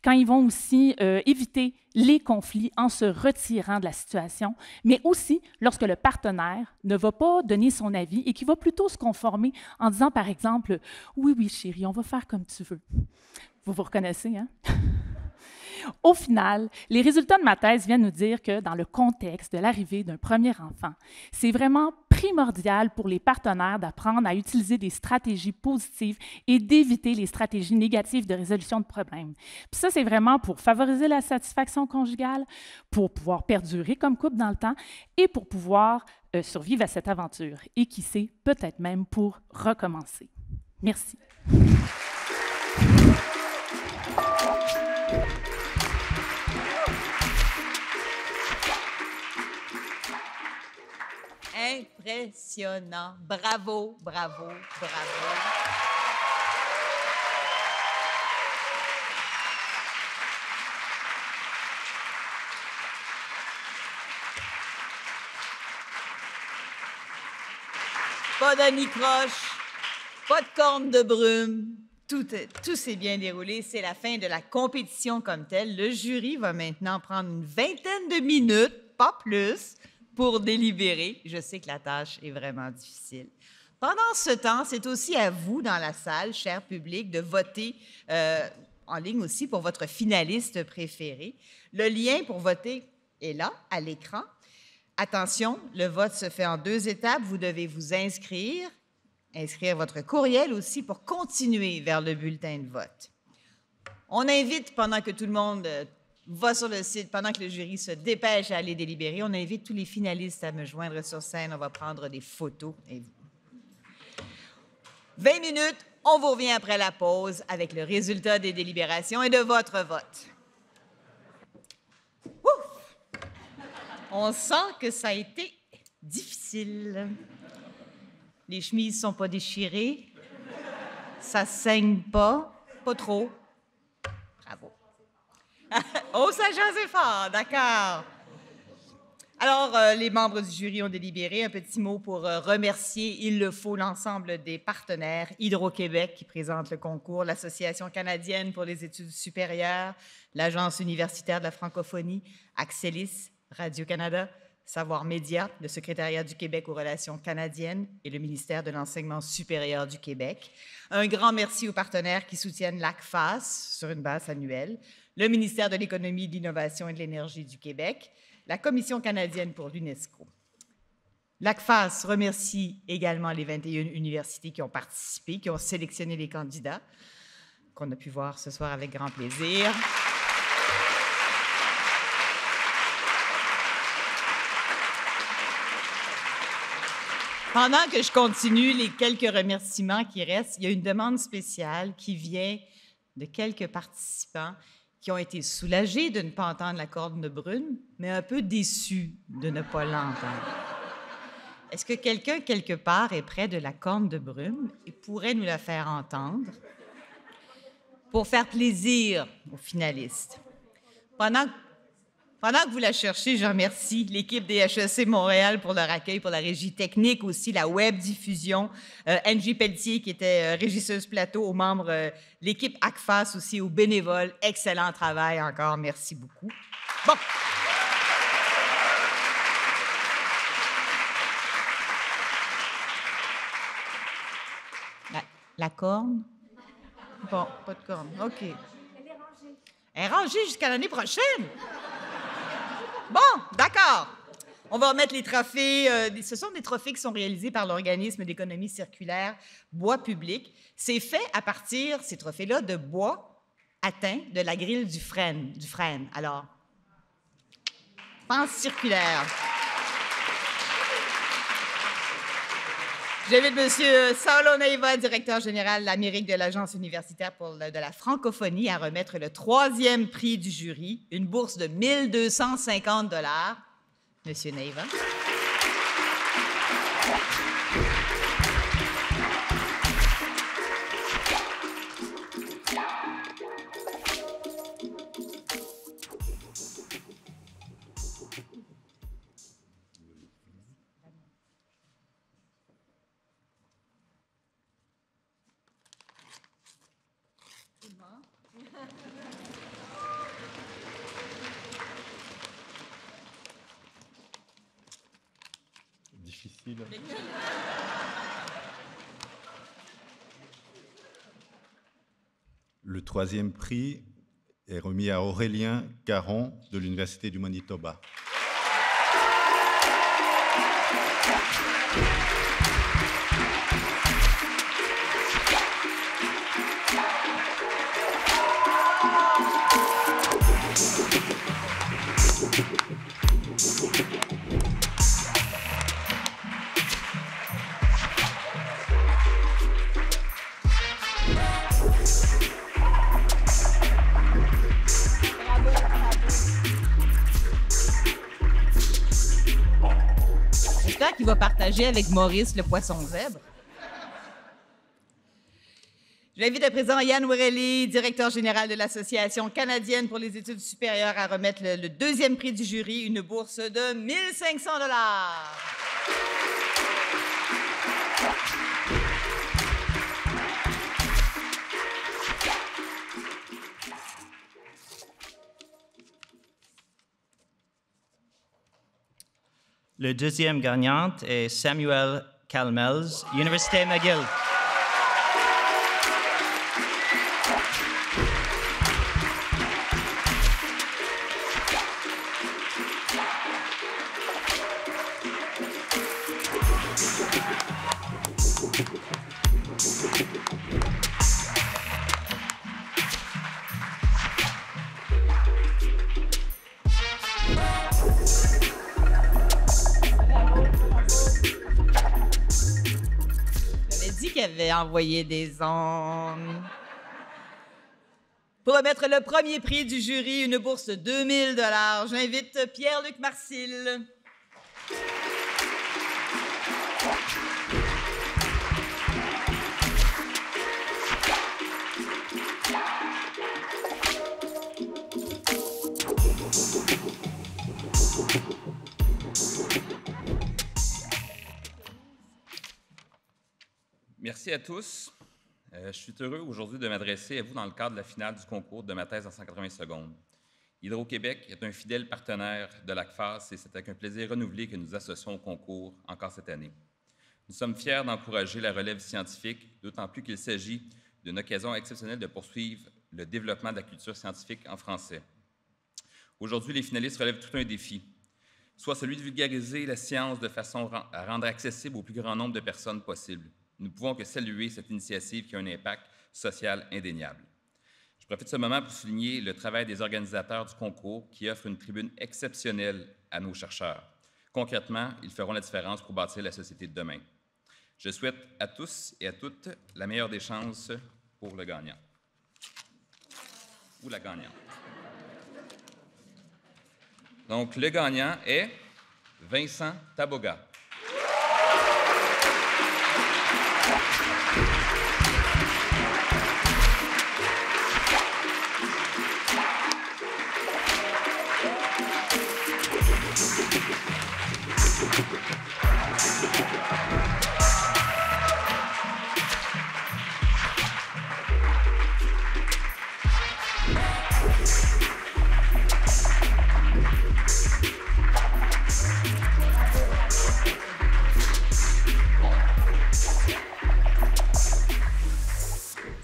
D: Quand ils vont aussi éviter les conflits en se retirant de la situation, mais aussi lorsque le partenaire ne va pas donner son avis et qui va plutôt se conformer en disant, par exemple, « Oui, oui, chérie, on va faire comme tu veux. » Vous vous reconnaissez, hein? Au final, les résultats de ma thèse viennent nous dire que dans le contexte de l'arrivée d'un premier enfant, c'est vraiment primordial pour les partenaires d'apprendre à utiliser des stratégies positives et d'éviter les stratégies négatives de résolution de problèmes. Puis ça, c'est vraiment pour favoriser la satisfaction conjugale, pour pouvoir perdurer comme couple dans le temps et pour pouvoir survivre à cette aventure. Et qui sait, peut-être même pour recommencer. Merci.
A: Impressionnant. Bravo, bravo, bravo. Pas d'anicroche, pas de corne de brume. Tout s'est bien déroulé. C'est la fin de la compétition comme telle. Le jury va maintenant prendre une vingtaine de minutes, pas plus, pour délibérer. Je sais que la tâche est vraiment difficile. Pendant ce temps, c'est aussi à vous, dans la salle, cher public, de voter en ligne aussi pour votre finaliste préféré. Le lien pour voter est là, à l'écran. Attention, le vote se fait en 2 étapes. Vous devez vous inscrire votre courriel aussi pour continuer vers le bulletin de vote. On invite, pendant que tout le monde va sur le site, pendant que le jury se dépêche à aller délibérer, on invite tous les finalistes à me joindre sur scène. On va prendre des photos. 20 minutes, on vous revient après la pause avec le résultat des délibérations et de votre vote. Ouf! On sent que ça a été difficile. Les chemises ne sont pas déchirées. Ça saigne pas. Pas trop. Bravo. Oh, ça jase fort, d'accord. Alors, les membres du jury ont délibéré. Un petit mot pour remercier, il le faut, l'ensemble des partenaires. Hydro-Québec, qui présente le concours, l'Association canadienne pour les études supérieures, l'Agence universitaire de la francophonie, Axelis, Radio-Canada, Savoir Média, le Secrétariat du Québec aux relations canadiennes et le ministère de l'Enseignement supérieur du Québec. Un grand merci aux partenaires qui soutiennent l'ACFAS sur une base annuelle, le ministère de l'Économie, de l'Innovation et de l'Énergie du Québec, la Commission canadienne pour l'UNESCO. L'ACFAS remercie également les 21 universités qui ont participé, qui ont sélectionné les candidats, qu'on a pu voir ce soir avec grand plaisir. Pendant que je continue les quelques remerciements qui restent, il y a une demande spéciale qui vient de quelques participants qui ont été soulagés de ne pas entendre la corne de brume, mais un peu déçus de ne pas l'entendre. Est-ce que quelqu'un, quelque part, est près de la corne de brume et pourrait nous la faire entendre pour faire plaisir aux finalistes? Pendant que vous la cherchez, je remercie l'équipe des HEC Montréal pour leur accueil, pour la régie technique aussi, la web diffusion, Angie Pelletier qui était régisseuse plateau, aux membres, l'équipe ACFAS aussi, aux bénévoles. Excellent travail encore, merci beaucoup. Bon. La corne? Bon, pas de corne, OK. Elle est rangée. Elle est rangée jusqu'à l'année prochaine? Bon, d'accord. On va remettre les trophées. Ce sont des trophées qui sont réalisés par l'organisme d'économie circulaire Bois Public. C'est fait à partir, ces trophées-là, de bois atteint de la grille du frêne. Alors, pense circulaire. J'invite M. Saulo Neiva, directeur général de l'Amérique de l'Agence universitaire de la francophonie, à remettre le 3e prix du jury, une bourse de 1 250 $. Monsieur Neiva.
E: Difficile. Le 3e prix est remis à Aurélien Caron de l'Université du Manitoba. Qui va partager avec Maurice le poisson zèbre. J'invite à présent Yann Ouirelli, directeur général de l'Association canadienne pour les études supérieures, à remettre le 2e prix du jury, une bourse de 1 500 $.
V: Le 2e gagnant est Samuel Calmels, Université McGill.
A: Avait envoyé des ondes. Pour remettre le 1er prix du jury, une bourse de 2 000 $, j'invite Pierre-Luc Marcil.
W: Merci à tous. Je suis heureux aujourd'hui de m'adresser à vous dans le cadre de la finale du concours de ma thèse en 180 secondes.
F: Hydro-Québec est un fidèle partenaire de l'ACFAS et c'est avec un plaisir renouvelé que nous associons au concours encore cette année. Nous sommes fiers d'encourager la relève scientifique, d'autant plus qu'il s'agit d'une occasion exceptionnelle de poursuivre le développement de la culture scientifique en français. Aujourd'hui, les finalistes relèvent tout un défi, soit celui de vulgariser la science de façon à rendre accessible au plus grand nombre de personnes possible. Nous ne pouvons que saluer cette initiative qui a un impact social indéniable. Je profite de ce moment pour souligner le travail des organisateurs du concours qui offrent une tribune exceptionnelle à nos chercheurs. Concrètement, ils feront la différence pour bâtir la société de demain. Je souhaite à tous et à toutes la meilleure des chances pour le gagnant. Ou la gagnante. Donc, le gagnant est Vincent Taboga.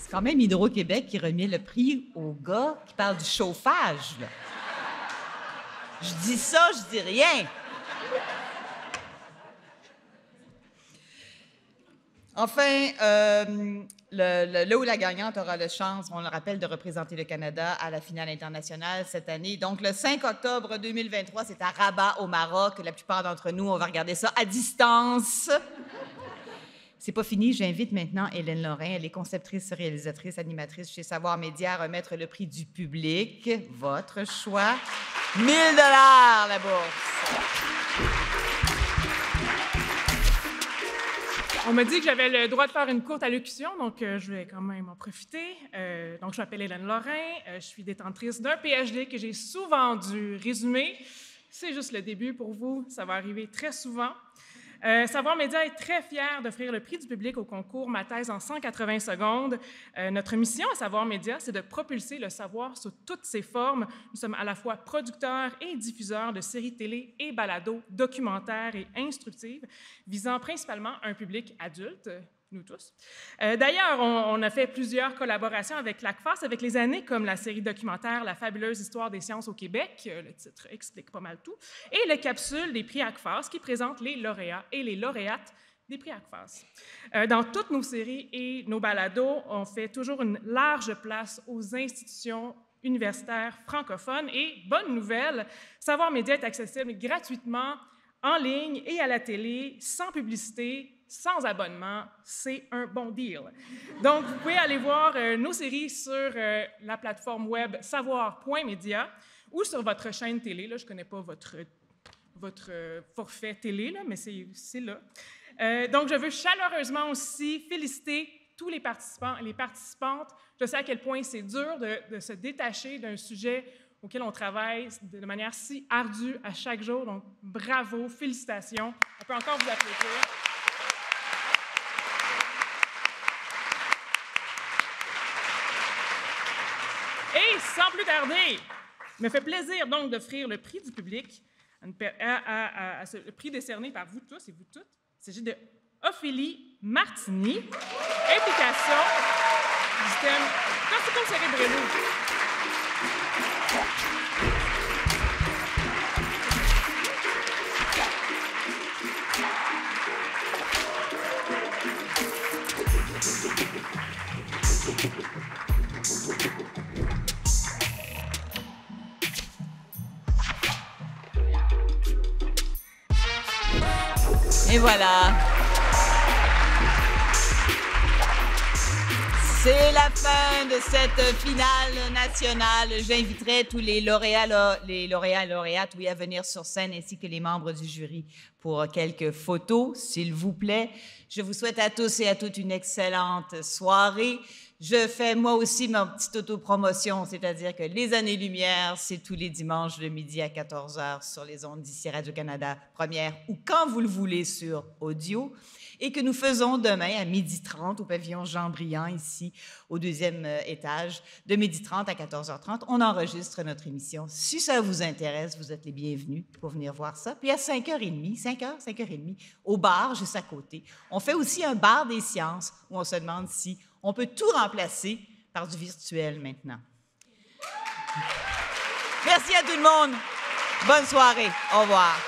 E: C'est quand même Hydro-Québec qui remet le prix au gars qui parle du chauffage, là. Je dis ça, je dis rien. Enfin, le ou la gagnante aura la chance, on le rappelle, de représenter le Canada à la finale internationale cette année. Donc, le 5 octobre 2023, c'est à Rabat, au Maroc. La plupart d'entre nous, on va regarder ça à distance. C'est pas fini, j'invite maintenant Hélène Lorrain, elle est conceptrice, réalisatrice, animatrice chez Savoir Média, à remettre le prix du public. Votre choix. 1 000 $ la bourse.
G: On m'a dit que j'avais le droit de faire une courte allocution, donc je vais quand même en profiter. Donc, je m'appelle Hélène Lorrain, je suis détentrice d'un PhD que j'ai souvent dû résumer. C'est juste le début pour vous, ça va arriver très souvent. Savoir Média est très fier d'offrir le prix du public au concours Ma thèse en 180 secondes. Notre mission à Savoir Média, c'est de propulser le savoir sous toutes ses formes. Nous sommes à la fois producteurs et diffuseurs de séries télé et balados, documentaires et instructives, visant principalement un public adulte, nous tous. D'ailleurs, on a fait plusieurs collaborations avec l'ACFAS avec les années, comme la série documentaire La fabuleuse histoire des sciences au Québec, le titre explique pas mal tout, et la capsule des prix ACFAS qui présente les lauréats et les lauréates des prix ACFAS. Dans toutes nos séries et nos balados, on fait toujours une large place aux institutions universitaires francophones et, bonne nouvelle, Savoir Média est accessible gratuitement en ligne et à la télé, sans publicité, sans abonnement, c'est un bon deal. Donc, vous pouvez aller voir nos séries sur la plateforme web savoir.media ou sur votre chaîne télé. Là, je ne connais pas votre forfait télé, là, mais c'est là. Donc, je veux chaleureusement aussi féliciter tous les participants et les participantes. Je sais à quel point c'est dur de se détacher d'un sujet auquel on travaille de manière si ardue à chaque jour. Donc, bravo, félicitations. On peut encore vous applaudir. Et sans plus tarder, il me fait plaisir donc d'offrir le prix du public, le prix décerné par vous tous et vous toutes. Il s'agit de Ophélie Martini, implication du système cortico-cérébrelleux.
E: Et voilà. C'est la fin de cette finale nationale. J'inviterai tous les lauréats et lauréates, à venir sur scène, ainsi que les membres du jury pour quelques photos, s'il vous plaît. Je vous souhaite à tous et à toutes une excellente soirée.
A: Je fais moi aussi ma petite autopromotion, c'est-à-dire que les Années-Lumière, c'est tous les dimanches de midi à 14h sur les ondes d'ici Radio-Canada Première ou quand vous le voulez sur audio, et que nous faisons demain à 12h30 au pavillon Jean-Briand, ici au 2e étage, de 12h30 à 14h30. On enregistre notre émission. Si ça vous intéresse, vous êtes les bienvenus pour venir voir ça. Puis à 5h30, 5h30, au bar juste à côté, on fait aussi un bar des sciences où on se demande si on peut tout remplacer par du virtuel maintenant. Merci à tout le monde. Bonne soirée. Au revoir.